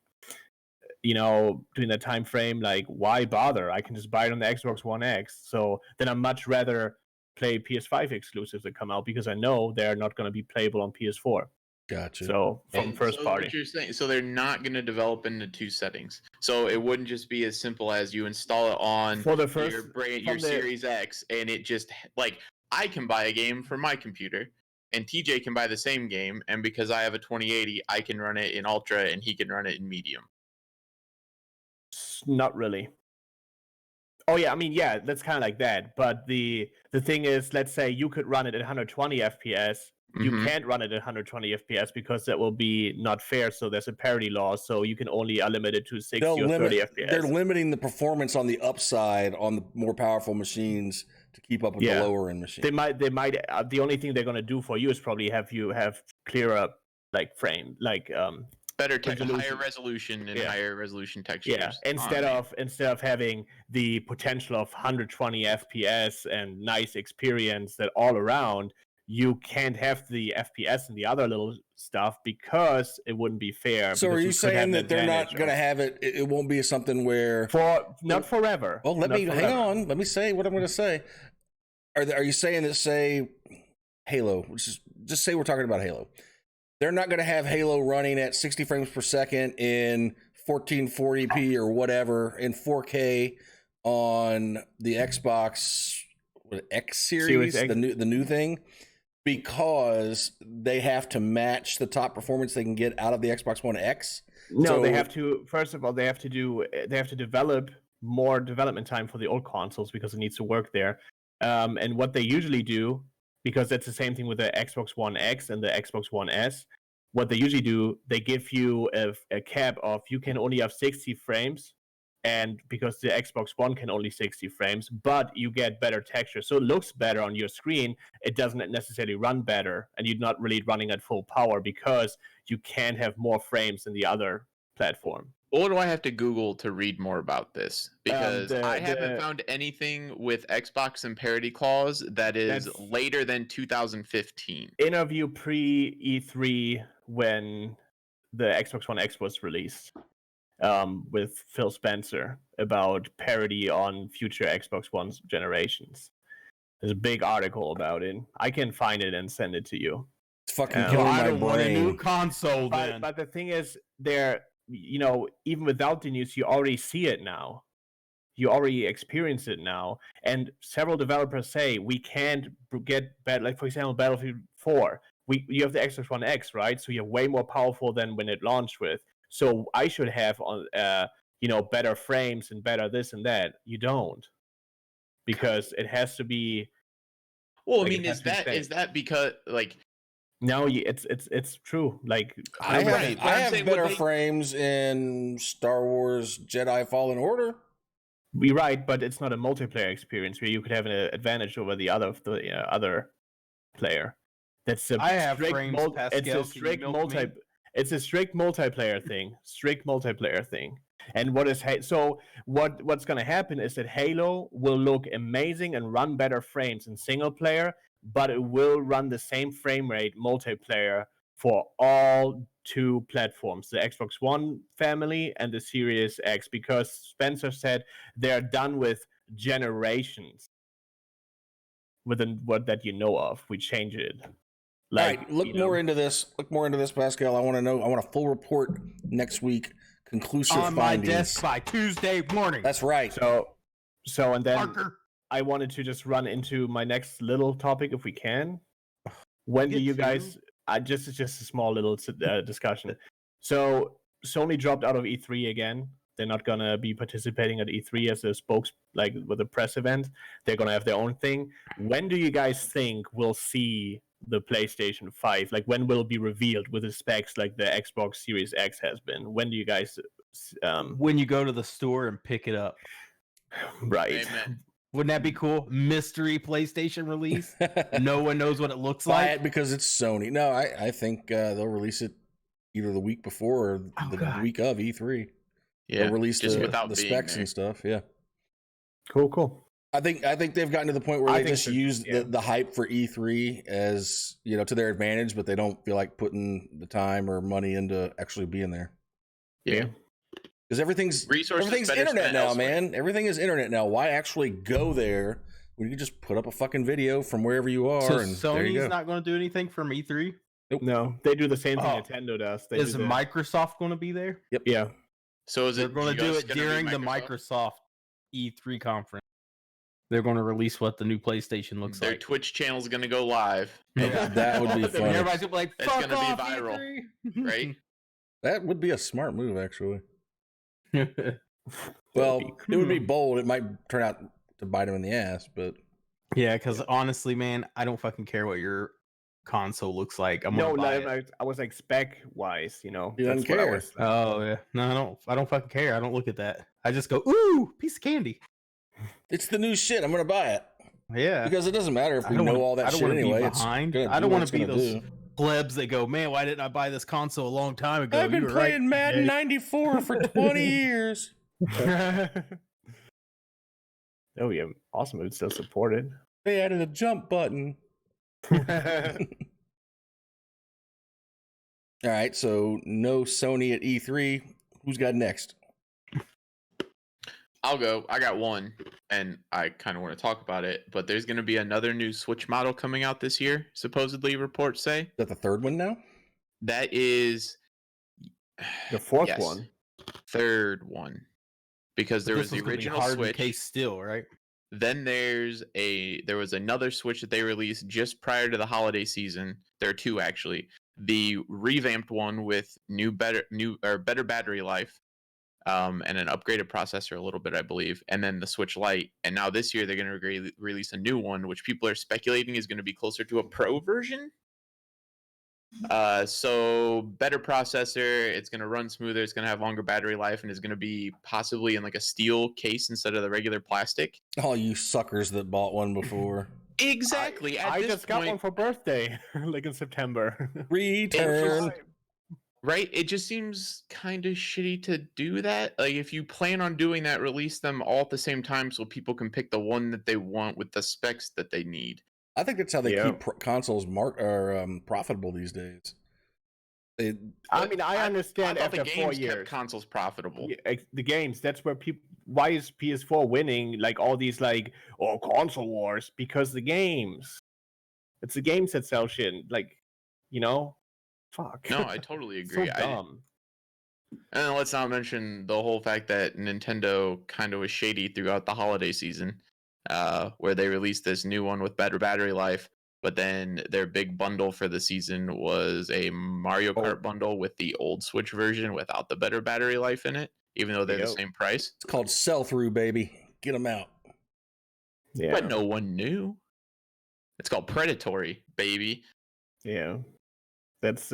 You know, during that time frame, like, why bother? I can just buy it on the Xbox One X. So then I'd much rather play PS5 exclusives that come out because I know they're not going to be playable on PS4. Gotcha. So from And first so party. what you're saying, so they're not going to develop into two settings. So it wouldn't just be as simple as you install it on For the first, your Series X, and it just, like, I can buy a game for my computer, and TJ can buy the same game, and because I have a 2080, I can run it in Ultra, and he can run it in Medium. Not really. Oh yeah, I mean, yeah, that's kind of like that. But the thing is, let's say you could run it at 120 FPS. You Mhm. can't run it at 120 FPS because that will be not fair. So there's a parity law. So you can only limit it to 60 or 30 FPS. They're limiting the performance on the upside on the more powerful machines to keep up with the lower end machines. They might. The only thing they're gonna do for you is probably have clearer, like, frame, like Better resolution. higher resolution and higher resolution textures. Yeah, instead of having the potential of 120 FPS and nice experience that all around, you can't have the FPS and the other little stuff because it wouldn't be fair. So are you saying that they're not going to have it? It won't be something where not forever. Well, hang on. Let me say what I'm going to say. Are you saying that, say, Halo? Just say we're talking about Halo. They're not going to have Halo running at 60 frames per second in 1440p or whatever in 4K on the Xbox X series, the new thing, because they have to match the top performance they can get out of the Xbox One X. No, they have to. First of all, they have to develop more development time for the old consoles because it needs to work there. And what they usually do, because that's the same thing with the Xbox One X and the Xbox One S, what they usually do, they give you a cap of you can only have 60 frames, and because the Xbox One can only 60 frames, but you get better texture. So it looks better on your screen. It doesn't necessarily run better, and you're not really running at full power because you can have more frames than the other platform. What do I have to Google to read more about this? Because I haven't found anything with Xbox and parity clause that's later than 2015. Interview pre-E3 when the Xbox One X was released with Phil Spencer about parity on future Xbox One generations. There's a big article about it. I can find it and send it to you. It's fucking killing my brain. Want a new console then. But the thing is, even without the news, you already see it now. You already experience it now. And several developers say we can't get better. Like, for example, Battlefield 4. You have the Xbox One X, right? So you're way more powerful than when it launched with. So I should have better frames and better this and that. You don't, because it has to be. Well, I mean, is that because, like? No, it's true. Like, I have better frames in Star Wars Jedi Fallen Order. We're right, but it's not a multiplayer experience where you could have an advantage over the other player. That's a It's a strict multiplayer thing. And what's going to happen is that Halo will look amazing and run better frames in single player, but it will run the same frame rate multiplayer for all two platforms, the Xbox One family and the Series X, because Spencer said they're done with generations within what that you know of. We change it. All right, look more into this, Pascal. I want to know. I want a full report next week. Conclusive on findings. My desk by Tuesday morning. That's right. So and then Parker. I wanted to just run into my next little topic if we can. When do you guys? Just a small little discussion. So Sony dropped out of E3 again. They're not gonna be participating at E3 as a with a press event. They're gonna have their own thing. When do you guys think we'll see the PlayStation 5? Like, when will it be revealed with the specs like the Xbox Series X has been? When do you guys When you go to the store and pick it up. right? Amen. Wouldn't that be cool? Mystery PlayStation release. No one knows what it looks Buy like. it because it's Sony. No, I think they'll release it either the week before or the week of E3. Yeah, They'll release just the without being specs there. and stuff. Yeah. Cool. I think they've gotten to the point where I they think just so, use yeah. the hype for E3 as, you know, to their advantage, but they don't feel like putting the time or money into actually being there. Yeah. Because everything's Resources better internet spent now, elsewhere. man. Everything is internet now. Why actually go there when you can just put up a fucking video from wherever you are So and there you Sony's go. not going to do anything from E3. No, they do the same thing Oh. Nintendo does. They Is do the, Microsoft going to be there? yeah. So is They're it going to do just it gonna be during the Microsoft E3 conference. They're going to release what the new PlayStation looks Their like. Twitch channel is gonna go live, Yeah. That would be And funny. everybody's gonna be like, It's "Fuck gonna be off, viral, E3." right? That would be a smart move, actually. That Well, would it would be bold. It might turn out to bite him in the ass, but Yeah, because honestly, man, I don't fucking care what your console looks like. I'm no, gonna buy like, it. I was like spec wise, you know. You don't That's what I care. was. Oh yeah, no, I don't fucking care. I don't look at that. I just go, ooh, piece of candy. it's the new shit. I'm going to buy it. Yeah, Because it doesn't matter if I we don't know wanna- all that I don't shit wanna be anyway. behind. It's I don't want want to be those plebs that go, man, why didn't I buy this console a long time ago? I've been You were playing right, Madden Daddy." 94 for 20 years. Oh yeah, awesome. It's still supported. They added a jump button. All right, so no Sony at E3. Who's got next? I'll go. I got one, and I kind of want to talk about it. But there's going to be another new Switch model coming out this year. Supposedly, reports say Is that the third one now? that is The fourth yes, one. third one, because there was This the one's gonna be original hard in Switch. case still, right? Then there was another Switch that they released just prior to the holiday season. There are two actually. The revamped one with better battery life, and an upgraded processor a little bit, I believe, and then the Switch Lite. And now this year they're going to release a new one, which people are speculating is going to be closer to a Pro version. So better processor, it's going to run smoother, it's going to have longer battery life, and it's going to be possibly in like a steel case instead of the regular plastic. All you suckers that bought one before. Exactly. At I this just got point, one for birthday, like in September. Return. right? It just seems kind of shitty to do that. Like, if you plan on doing that, release them all at the same time so people can pick the one that they want with the specs that they need. I think that's how they Yeah. keep consoles profitable these days. I mean, I understand I thought after the 4 games kept years. consoles profitable. The games, that's where people. Why is PS4 winning? Like all these, like, console wars, because the games. It's the games that sell shit. Like, you know, fuck. No, I totally So agree. dumb. And let's not mention the whole fact that Nintendo kind of was shady throughout the holiday season, where they released this new one with better battery life, but then their big bundle for the season was a Mario Kart bundle with the old Switch version without the better battery life in it, even though they're the Yep. same price. It's called sell-through, baby. Get them out. Yeah. But no one knew. It's called predatory, baby. Yeah. That's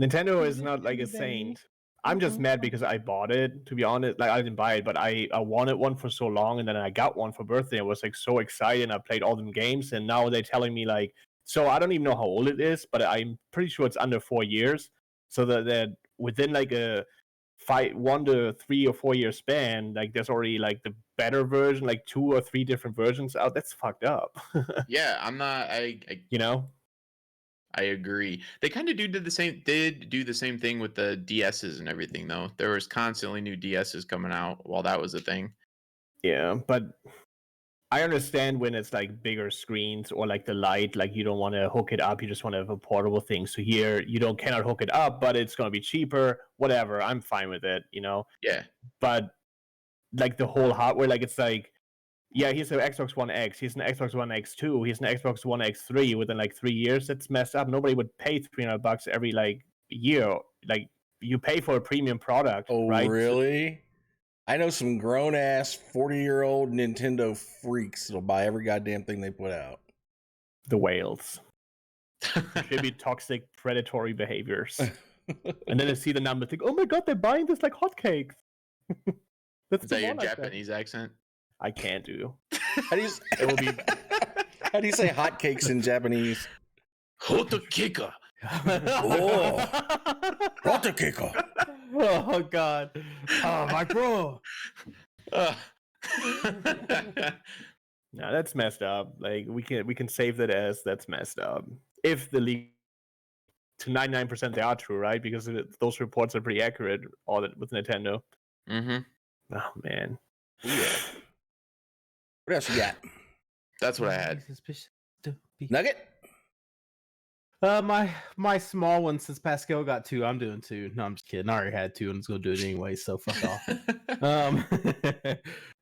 Nintendo is not like a saint. I'm just mad because I bought it, to be honest. Like, I didn't buy it, but I wanted one for so long, and then I got one for birthday. I was like so excited, and I played all them games, and now they're telling me like, so I don't even know how old it is, but I'm pretty sure it's under 4 years. So that within like a 1 to 3 or 4 year span, like there's already like the better version, like 2 or 3 different versions out. That's fucked up. Yeah, I'm not. You know? I agree. They kind of did the same thing with the DSs and everything, though. There was constantly new DSs coming out while that was a thing. Yeah, but I understand when it's like bigger screens or like the light, like you don't want to hook it up, you just want to have a portable thing. So here you cannot hook it up, but it's gonna be cheaper, whatever. I'm fine with it, you know. Yeah. But like the whole hardware, like it's like, yeah, here's an Xbox One X, here's an Xbox One X2, here's an Xbox One X3 within like 3 years. That's messed up. Nobody would pay $300 every like year. Like, you pay for a premium product. Oh, right? really? I know some grown-ass 40-year-old Nintendo freaks that'll buy every goddamn thing they put out. The whales. There should be toxic predatory behaviors. And then I see the number, think, oh my god, they're buying this like hotcakes. Is that your Japanese accent? I can't do. How do you, It will be how do you say hotcakes in Japanese? Hotokeka. Oh, hotcake. Oh god. Oh my bro. no, that's messed up. Like we can save that as that's messed up. If the leak to 99% they are true, right? Because those reports are pretty accurate. All that with Nintendo. Mm-hmm. Oh man. Yeah. What else you got? That's what I had. Nugget? My small one, since Pascal got 2, I'm doing 2. No, I'm just kidding. I already had 2 and I was gonna do it anyway, so fuck off.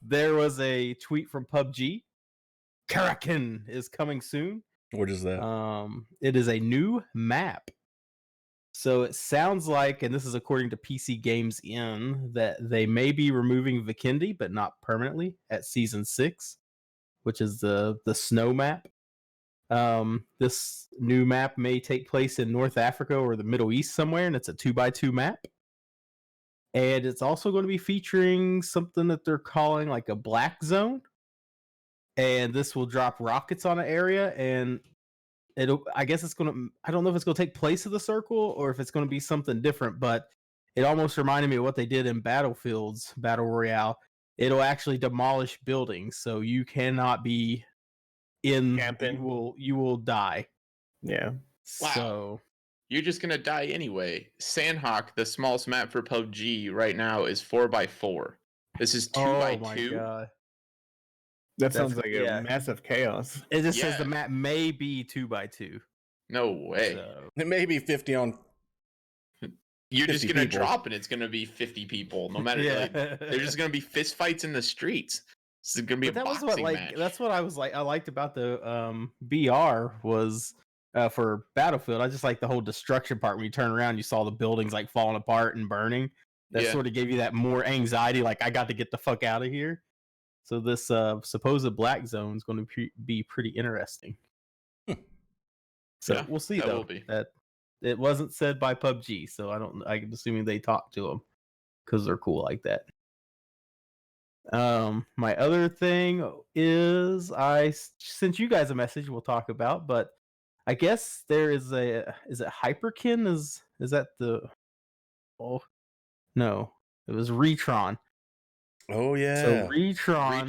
There was a tweet from PUBG. Karakin is coming soon. What is that? It is a new map. So it sounds like, and this is according to PC Games In, that they may be removing Vikendi, but not permanently at Season 6, which is the snow map. This new map may take place in North Africa or the Middle East somewhere, and it's a 2x2 map. And it's also going to be featuring something that they're calling like a black zone. And this will drop rockets on an area, and I guess it's gonna, I don't know if it's gonna take place of the circle or if it's gonna be something different, but it almost reminded me of what they did in Battlefield's Battle Royale. It'll actually demolish buildings, so you cannot be in camping. You will die. Yeah. Wow. So You're just gonna die anyway. Sandhawk, the smallest map for PUBG right now, is 4x4. This is 2x2. Oh my god. That sounds like a massive chaos. It just says the map may be 2x2. No way. So. It may be 50 on. You're just gonna people. drop and it's gonna be 50 people. No matter like, there's just gonna be fist fights in the streets. This is gonna be a boxing match. That's what I was like. I liked about the BR was for Battlefield. I just like the whole destruction part. When you turn around, you saw the buildings like falling apart and burning. That sort of gave you that more anxiety. Like I got to get the fuck out of here. So this supposed black zone is going to be pretty interesting. So we'll see though. That it wasn't said by PUBG, so I'm assuming they talked to them because they're cool like that. My other thing is I sent you guys a message we'll talk about, but I guess there is is it Hyperkin? Is that the no, it was Retron. Oh yeah. So Retron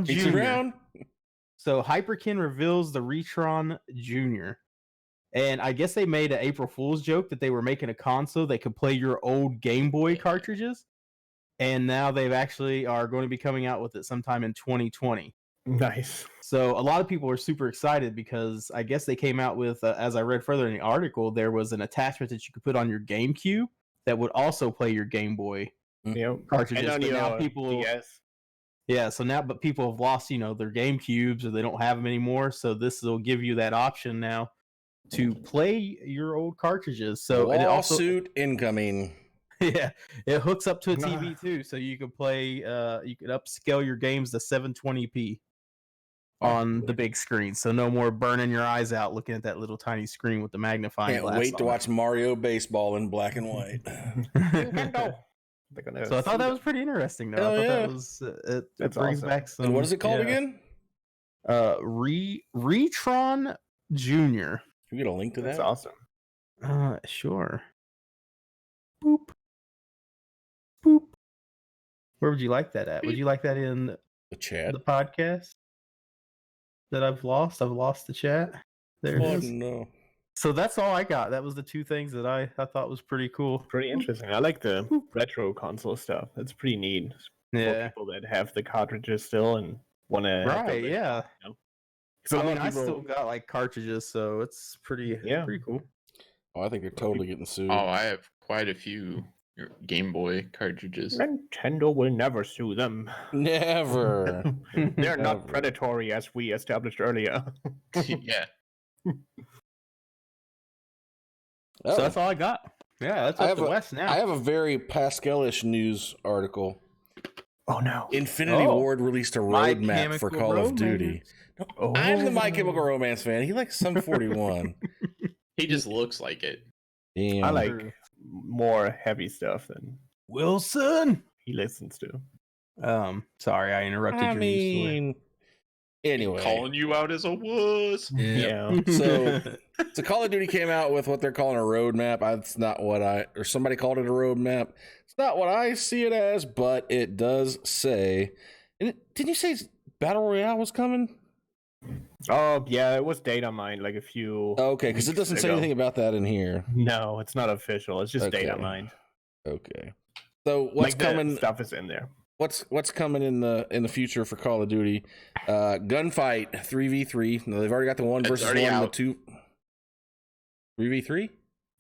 Jr. So Hyperkin reveals the Retron Jr. And I guess they made an April Fool's joke that they were making a console that could play your old Game Boy cartridges. And now they've actually are going to be coming out with it sometime in 2020. Nice. So a lot of people are super excited because I guess they came out with, as I read further in the article, there was an attachment that you could put on your GameCube that would also play your Game Boy cartridges. And but now people, but people have lost, their GameCubes or they don't have them anymore. So this will give you that option now to play your old cartridges. So lawsuit incoming. Yeah, it hooks up to a TV too, so you can play. You can upscale your games to 720p on the big screen. So no more burning your eyes out looking at that little tiny screen with the magnifying glass. Can't wait to watch Mario Baseball in black and white. So I thought that was pretty interesting, though. I thought that was it brings back some. And what is it called again? Retron Jr. Can you get a link to that? That's awesome. Sure. Boop. Boop. Where would you like that at? Would you like that in the chat? The podcast that I've lost? I've lost the chat. There it is. No. So that's all I got. That was the two things that I thought was pretty cool. Pretty interesting. I like the retro console stuff. That's pretty neat. Yeah. For people that have the cartridges still and want to. Right. Yeah. So I still got like cartridges, so it's pretty cool. Oh, I think they're totally getting sued. Oh, I have quite a few Game Boy cartridges. Nintendo will never sue them. Never. They're not predatory, as we established earlier. Yeah. So that's all I got. Yeah, that's up to West now. I have a very Pascal-ish news article. Oh no. Infinity Oh. Ward released a My roadmap for Chemical Call of Duty. Romance. Oh. I'm the My Chemical Romance fan. He likes Sum 41. He just looks like it. Damn. I like True. more heavy stuff than Wilson. he listens to. Sorry, I interrupted your news story. Anyway. Calling you out as a wuss. Yeah. So Call of Duty came out with what they're calling a roadmap. That's not what or somebody called it a roadmap. It's not what I see it as, but it does say. And didn't you say Battle Royale was coming? Oh yeah, it was data mined like a few. Okay, because it weeks doesn't say ago. anything about that in here. No, it's not official. It's just Okay. data mined. Okay. So what's Like, the coming? stuff is in there. What's coming in the future for Call of Duty? Gunfight 3v3. No, they've already got the 1 It's versus 1 already and the out. 2. 3v3?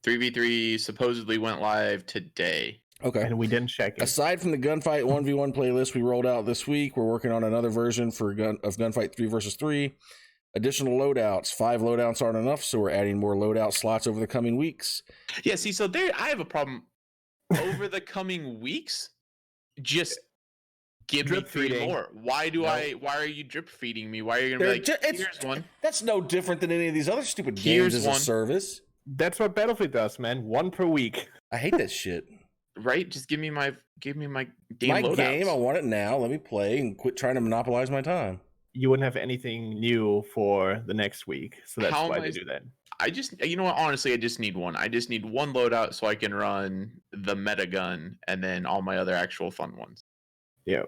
3v3 supposedly went live today. Okay. And we didn't check it. Aside from the Gunfight 1v1 playlist we rolled out this week, we're working on another version for Gunfight 3 versus 3. Additional loadouts. 5 loadouts aren't enough, so we're adding more loadout slots over the coming weeks. Yeah, see, so there I have a problem. Over the coming weeks, just give me Drip 3 feeding. more. Why are you drip feeding me? Why are you gonna They're be like, ju- it's- here's one? That's no different than any of these other stupid Here's games as a one. service. That's what Battlefield does, man. 1 per week. I hate that shit. Right? Just give me my game My loadouts. game, I want it now. Let me play and quit trying to monopolize my time. You wouldn't have anything new for the next week, so that's How why am they I- do that. I just, you know what? Honestly, I just need one. I just need one loadout so I can run the meta gun and then all my other actual fun ones. Yeah.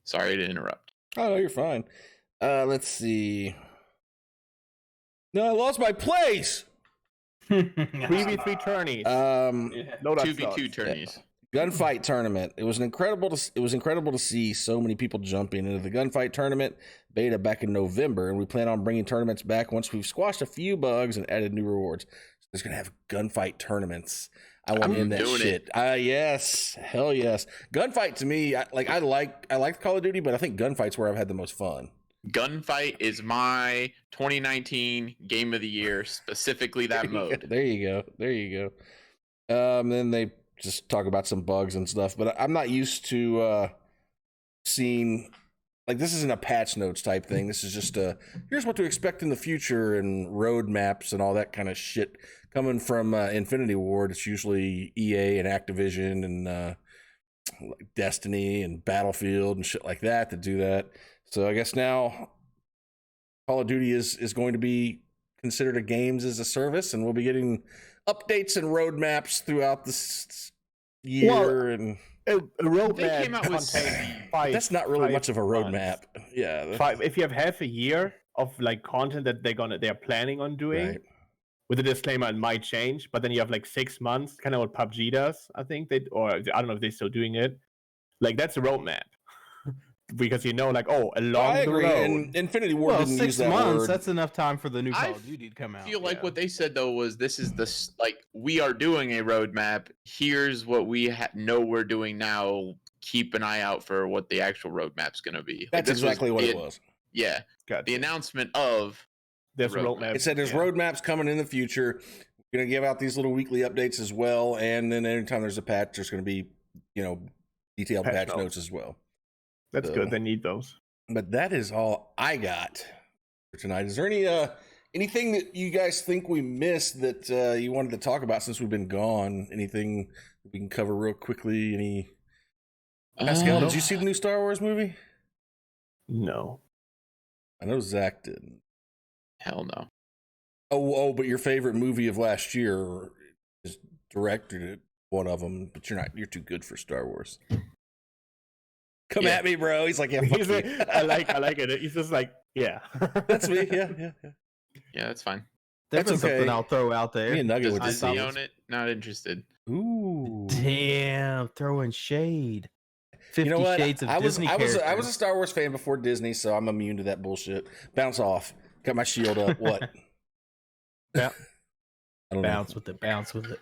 Sorry to interrupt. Oh, you're fine. Let's see. No, I lost my place. 3v3 tourneys. Loadout 2v2 slots. tourneys. Gunfight tournament. It was incredible to see so many people jumping into the gunfight tournament beta back in November, and we plan on bringing tournaments back once we've squashed a few bugs and added new rewards. So there's gonna have gunfight tournaments. I want I'm in that doing shit. Yes, hell yes. Gunfight to me, I like Call of Duty, but I think gunfight's where I've had the most fun. Gunfight is my 2019 game of the year, specifically that mode. There you go. Then they just talk about some bugs and stuff, but I'm not used to seeing, like, this isn't a patch notes type thing. This is just here's what to expect in the future and roadmaps and all that kind of shit coming from Infinity Ward. It's usually EA and Activision and like Destiny and Battlefield and shit like that do that. So I guess now Call of Duty is going to be considered a games as a service, and we'll be getting updates and roadmaps throughout this year. Well, and A roadmap They came out with contains five- that's not really five much of a months. roadmap. Yeah. If you have half a year of like content that they're planning on doing, Right. with a disclaimer, it might change, but then you have like 6 months, kind of what PUBG does, I think or I don't know if they're still doing it. Like, that's a roadmap. Because like, along I the agree. road. And Infinity Ward Well, didn't 6 use that months. word. That's enough time for the new I Call of Duty to come out. I feel like Yeah. what they said though was this is like we are doing a roadmap. Here's what we know we're doing now. Keep an eye out for what the actual roadmap's going to be. Like, That's this exactly what the- it was. Yeah, Gotcha. the announcement of There's roadmap. roadmap. It said there's yeah. roadmaps coming in the future. We're going to give out these little weekly updates as well. And then anytime there's a patch, there's going to be, detailed Patch patch notes. notes as well. That's So- good. They need those. But that is all I got for tonight. Is there anything that you guys think we missed that you wanted to talk about since we've been gone? Anything we can cover real quickly? Any Pascal, did you see the new Star Wars movie? No. I know Zach didn't. Hell no. Oh, but your favorite movie of last year is directed one of them, but you're too good for Star Wars. Come Yeah. at me, bro. He's like, yeah, fuck you. I like it. He's just like, yeah. That's me. Yeah. Yeah, that's fine. That's Definitely something okay. I'll throw out there. Me and Nugget Does would Disney just own it? Not interested. Ooh. Damn, throwing shade. 50 You know what? Shades of I was Disney a characters. Star Wars fan before Disney, so I'm immune to that bullshit. Bounce off. Got my shield up. What? Yeah. I don't know. Bounce with it.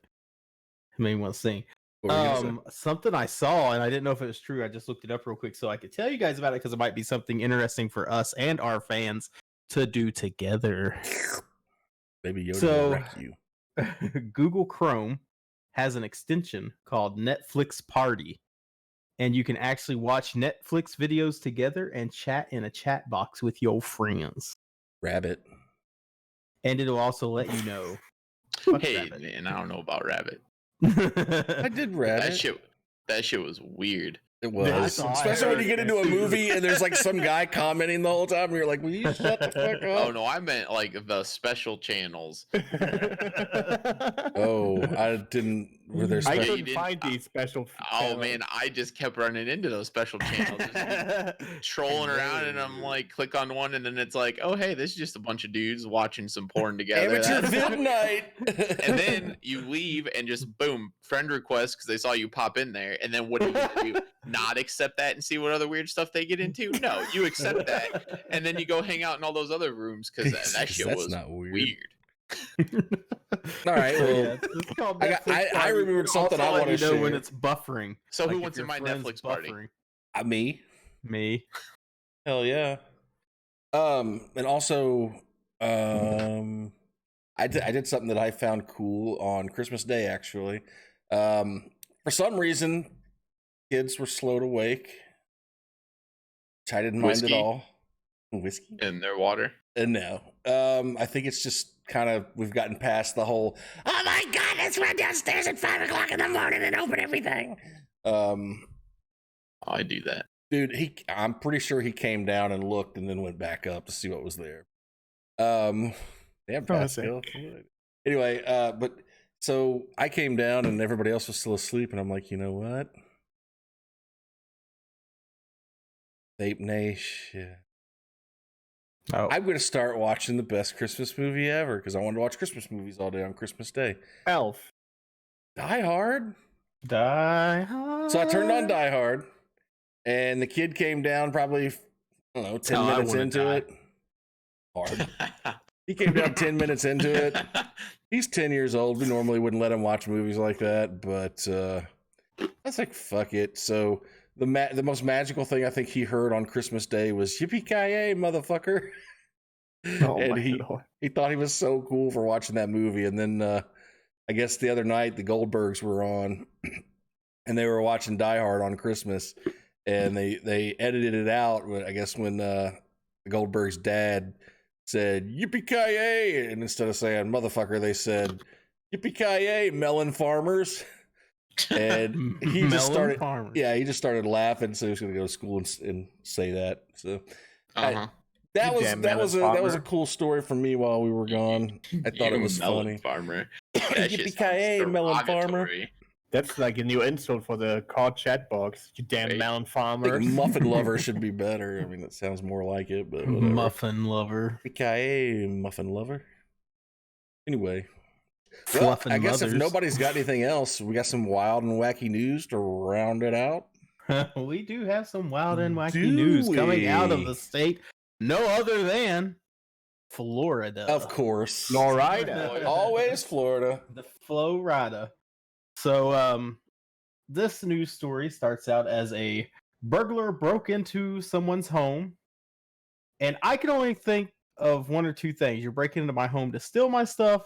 Made me want to sing. What were you gonna say? Something I saw, and I didn't know if it was true. I just looked it up real quick so I could tell you guys about it because it might be something interesting for us and our fans to do together. Baby Yoda So- will wreck you. Google Chrome has an extension called Netflix Party. and you can actually watch Netflix videos together and chat in a chat box with your friends. Rabbit. And it'll also let you know. Hey, Rabbit. man, I don't know about Rabbit. I did Rabbit. That shit was weird. It was. Especially when you get into a movie and there's like some guy commenting the whole time and you're like, will you shut the fuck up? Oh, no, I meant like the special channels. Oh, I didn't. Were there I special? couldn't find these special. Oh, channels. man, I just kept running into those special channels. Just trolling around, and I'm like, click on one, and then it's like, oh, hey, this is just a bunch of dudes watching some porn together. Amateur vid night. And then you leave and just boom, friend request because they saw you pop in there. And then what do? Not accept that and see what other weird stuff they get into? No, you accept that, and then you go hang out in all those other rooms because that shit was not weird. All right, well, I remembered something I want to share. When it's buffering. So Like who if wants in your my friend's Netflix party? Me. Me. Hell yeah. And also, I did something that I found cool on Christmas Day. Actually, for some reason, kids were slow to wake, which I didn't mind at all. Whiskey In their water. No, I think it's just kind of we've gotten past the whole. Oh my god, let's run downstairs at 5 o'clock in the morning and open everything. I do that. Dude, I'm pretty sure he came down and looked and then went back up to see what was there. Damn, Pascal. Anyway, but so I came down and everybody else was still asleep, and I'm like, you know what? Vape Nation. Oh. I'm gonna start watching the best Christmas movie ever because I wanted to watch Christmas movies all day on Christmas Day. Elf. Die Hard. Die Hard. So I turned on Die Hard, and the kid came down probably, I don't know, 10 minutes into it. Hard. He came down 10 minutes into it. He's 10 years old. We normally wouldn't let him watch movies like that, but I was like, fuck it. So the most magical thing I think he heard on Christmas Day was "Yippee-ki-yay, motherfucker!" Oh and my he Lord. thought he was so cool for watching that movie. And then I guess the other night the Goldbergs were on, and they were watching Die Hard on Christmas, and they edited it out. I guess when the Goldbergs' dad said "Yippee-ki-yay," and instead of saying "motherfucker," they said "Yippee-ki-yay, melon farmers." And he just started, he just started laughing. So he was going to go to school and say that. So that was a cool story for me while we were gone. I thought it was funny. Farmer. Yippee-ki-yay, melon farmer. That's like a new insult for the car chat box. You damn melon I farmer. think muffin lover should be better. I mean, that sounds more like it, but whatever. Muffin lover. Yippee-ki-yay, muffin lover. Anyway. Fluffin' I guess mothers. if nobody's got anything else, we got some wild and wacky news to round it out. We do have some wild and wacky news coming out of the state, no other than Florida. Of course. Florida. Always Florida. The Florida. So, this news story starts out as a burglar broke into someone's home, and I can only think of one or two things. You're breaking into my home to steal my stuff,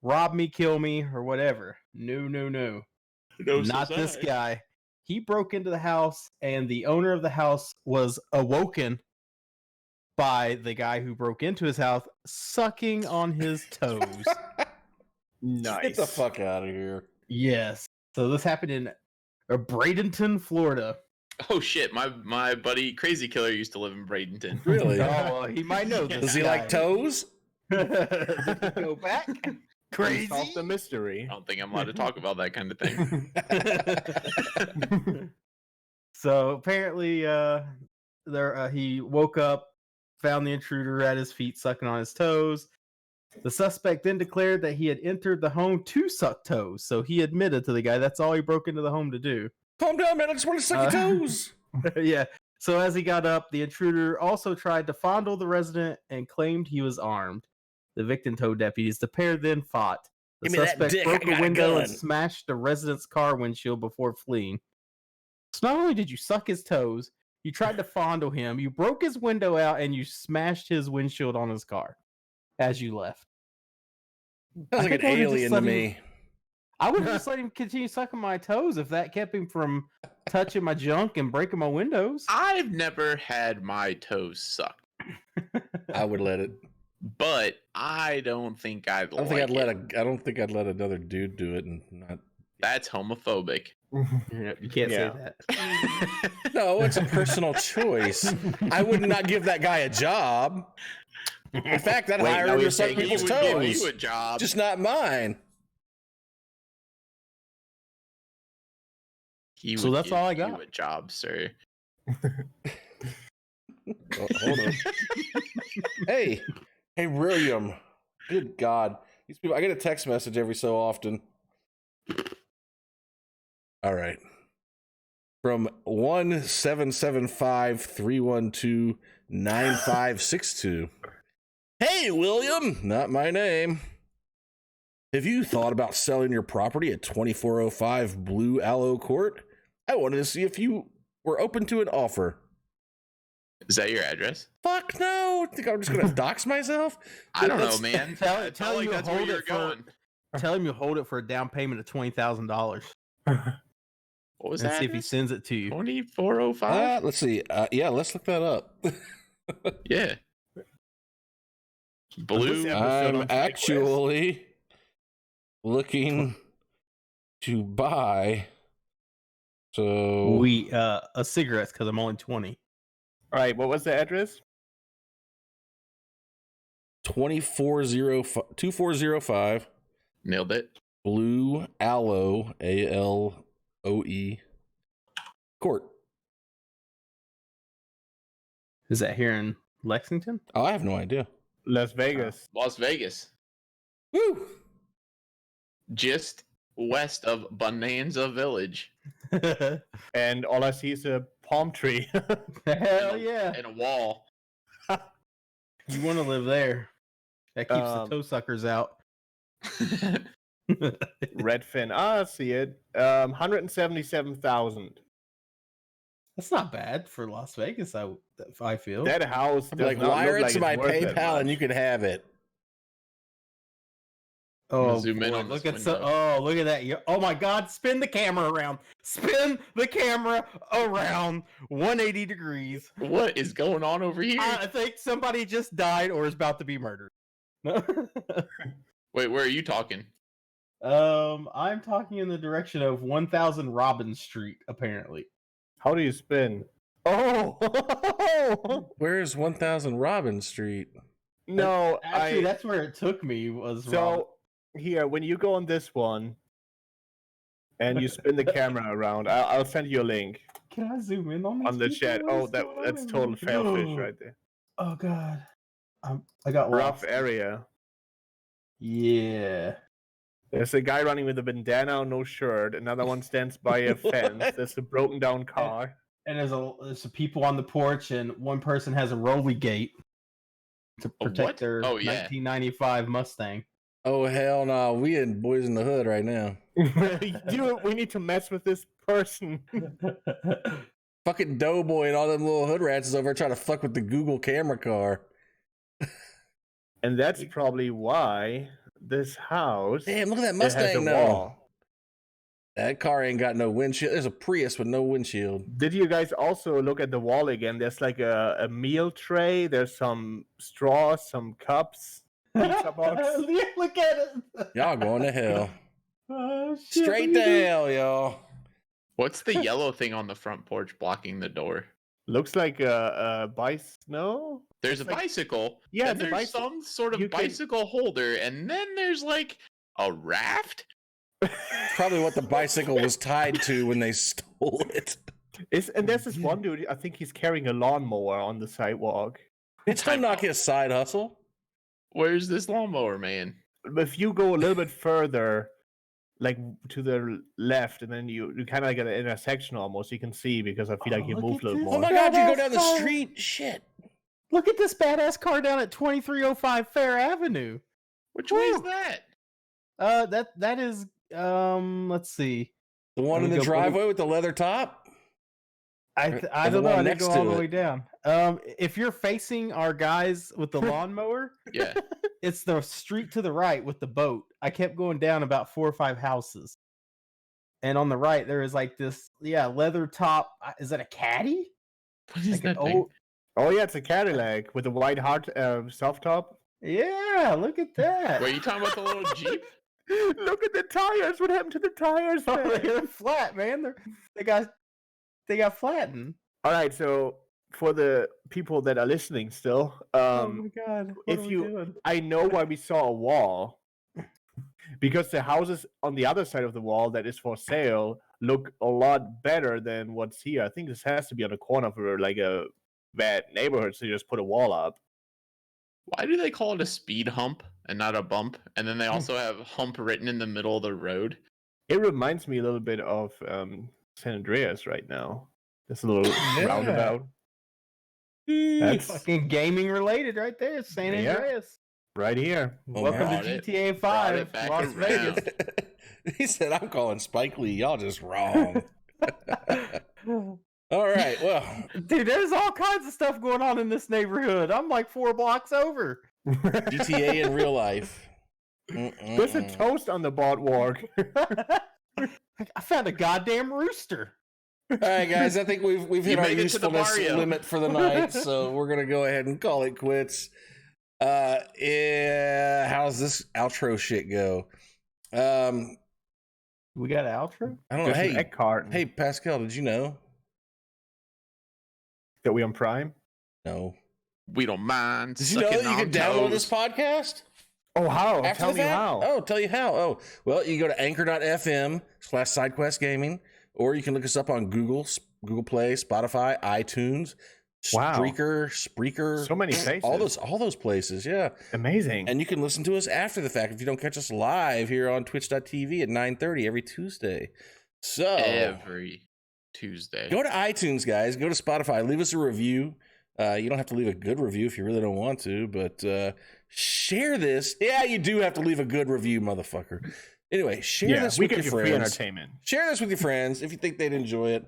rob me, kill me, or whatever. No. Not this guy. He broke into the house, and the owner of the house was awoken by the guy who broke into his house sucking on his toes. Nice. Get the fuck out of here. Yes. So this happened in Bradenton, Florida. Oh shit! My buddy Crazy Killer used to live in Bradenton. Really? Oh, well, he might know this. Does he like toes? Go back. Crazy. Solve the mystery. I don't think I'm allowed to talk about that kind of thing. So apparently, he woke up, found the intruder at his feet, sucking on his toes. The suspect then declared that he had entered the home to suck toes. So he admitted to the guy that's all he broke into the home to do. Calm down, man. I just want to suck your toes. Yeah. So as he got up, the intruder also tried to fondle the resident and claimed he was armed. The victim told deputies the pair then fought. The suspect broke a window and smashed the resident's car windshield before fleeing. So not only did you suck his toes, you tried to fondle him, you broke his window out, and you smashed his windshield on his car as you left. Sounds like an alien to me. I would have just let him continue sucking my toes if that kept him from touching my junk and breaking my windows. I've never had my toes sucked, I would let it. but I don't think I'd I don't like think I'd let it. I don't think I'd let another dude do it and not. That's homophobic. You can't say Yeah. that. No, it's a personal choice. I would not give that guy a job. In fact, I'd Wait, hire now him to you're suck saying He people's would give toes. you a job. Just not mine. He So would that's give all I you got. a job, sir. Oh, hold on. Hey, William. Good God. These people, I get a text message every so often. All right. From 1-775-312-9562. Hey, William. Not my name. Have you thought about selling your property at 2405 Blue Aloe Court? I wanted to see if you were open to an offer. Is that your address? Fuck no. Think I'm just going to dox myself? I don't know, That's- man. Tell- I tell felt like you to that's where hold you're it for- going. Tell him you hold it for a down payment of $20,000 What was and that? see if he sends it to you. 2405? Let's see. Yeah, let's look that up. Yeah. Blue. Episode on I'm SideQuest. actually looking to buy. So A cigarettes because I'm only 20. All right, what was the address? 2405 Nailed it. Blue Aloe ALOE Court. Is that here in Lexington? Oh, I have no idea. Las Vegas. Las Vegas. Woo! Just west of Bonanza Village. And all I see is a palm tree. Hell yeah. And a wall. You want to live there. That keeps the toe suckers out. Redfin. I see it. 177,000. That's not bad for Las Vegas, I feel. That house. I'm does like, not wire look it to like my it's worth that PayPal and much. you can have it. Oh, Zoom in boy, on look this at window. look at that. Oh my God, spin the camera around. Spin the camera around 180 degrees. What is going on over here? I think somebody just died or is about to be murdered. Wait, where are you talking? I'm talking in the direction of 1000 Robbins Street, apparently. How do you spin? Oh Where's 1000 Robin Street? no! Actually, that's where it took me. Was So here, when you go on this one, and you spin the camera around, I'll send you a link Can I zoom in on these on the people? chat. What Oh, is going on that's over total here? failfish right there. Oh God, I got Rough lost. area. Yeah. There's a guy running with a bandana, no shirt. Another one stands by a fence. There's a broken down car. And there's some people on the porch, and one person has a rolly gate to A protect what? their Oh, yeah. 1995 Mustang. Oh, hell no. We in Boys in the Hood right now. We need to mess with this person. Fucking Doughboy and all them little hood rats is over trying to fuck with the Google camera car. And that's probably why this house Damn, look at that it has a Mustang now. wall. That car ain't got no windshield. There's a Prius with no windshield. Did you guys also look at the wall again? There's like a meal tray. There's some straws, some cups, pizza box. Look at it. Y'all going to hell. Oh, shit, Straight look to at it. hell, y'all. What's the yellow thing on the front porch blocking the door? Looks like a bicycle. No, There's a It's like- bicycle. Yeah, and it's a there's bicycle. some sort of You can- bicycle holder, and then there's like a raft. Probably what the bicycle was tied to when they stole it. and there's this one dude. I think he's carrying a lawnmower on the sidewalk. It's gonna knock his side hustle. Where's this lawnmower man? If you go a little bit further, like to the left, and then you kind of like at an intersection almost, you can see because I feel like Oh, he look moved at a little this. more. Oh my god, you go Badass down the car. street. Shit. Look at this badass car down at 2305 Fair Avenue. Which way is Woo. that? That is let's see. The one Let in me the go driveway with the leather top? I Or the don't know. one I didn't next go to all the it. way down. If you're facing our guys with the lawnmower, Yeah. it's the street to the right with the boat. I kept going down about 4 or 5 houses. and on the right there is like this leather top. Is that a caddy? What is Like an that thing? Oh yeah, it's a Cadillac with a white hard soft top. Yeah, look at that. Wait, you talking about the little Jeep? Look at the tires. What happened to the tires? Oh, man? they're flat, man. They got flattened. All right, so for the people that are listening still, Oh my god! if I know why we saw a wall, because the houses on the other side of the wall that is for sale look a lot better than what's here. I think this has to be on the corner of like a bad neighborhood, so you just put a wall up. Why do they call it a speed hump and not a bump? And then they also have hump written in the middle of the road. It reminds me a little bit of San Andreas right now. This little roundabout. That's fucking gaming related right there. San Yeah. Andreas. Right here. Welcome Brought to it- GTA brought it 5, back Las around. Vegas. He said, "I'm calling Spike Lee. Y'all just wrong." All right. Well, Dude, there's all kinds of stuff going on in this neighborhood. I'm like 4 blocks over. GTA in real life. There's a toast on the boardwalk. I found a goddamn rooster. All right, guys. I think we've hit You our made it to the usefulness Mario. limit for the night, so we're gonna go ahead and call it quits. Yeah. How's this outro shit go? We got an outro? I don't know. There's an Hey, egg carton. hey, Pascal, did you know? That we on Prime? No. We don't mind. Did you know that you can download this podcast? Oh, how? After Tell the me fact? how. Oh, tell you how. Oh, well, you go to anchor.fm/SideQuest Gaming, or you can look us up on Google Play, Spotify, iTunes, Wow. Spreaker, So many places. all those places, yeah. Amazing. And you can listen to us after the fact if you don't catch us live here on twitch.tv at 9:30 every Tuesday. So every Tuesday. go to iTunes, guys. Go to Spotify. Leave us a review. You don't have to leave a good review if you really don't want to, but share this. Yeah, you do have to leave a good review, motherfucker. Anyway, share this we with give your you free friends. entertainment. Share this with your friends if you think they'd enjoy it.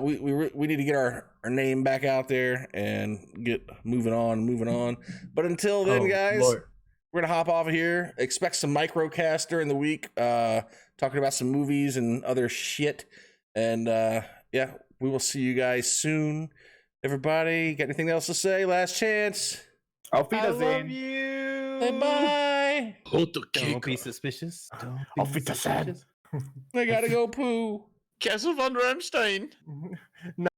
We need to get our name back out there and get moving on. But until then, guys, we're gonna hop off of here. Expect some microcast during the week, talking about some movies and other shit. And yeah, we will see you guys soon. Everybody, got anything else to say? Last chance. Auf I love Wiedersehen. you. Say bye. Don't be suspicious. Don't be Auf Wiedersehen. I gotta go poo. Castle von Ramstein. No.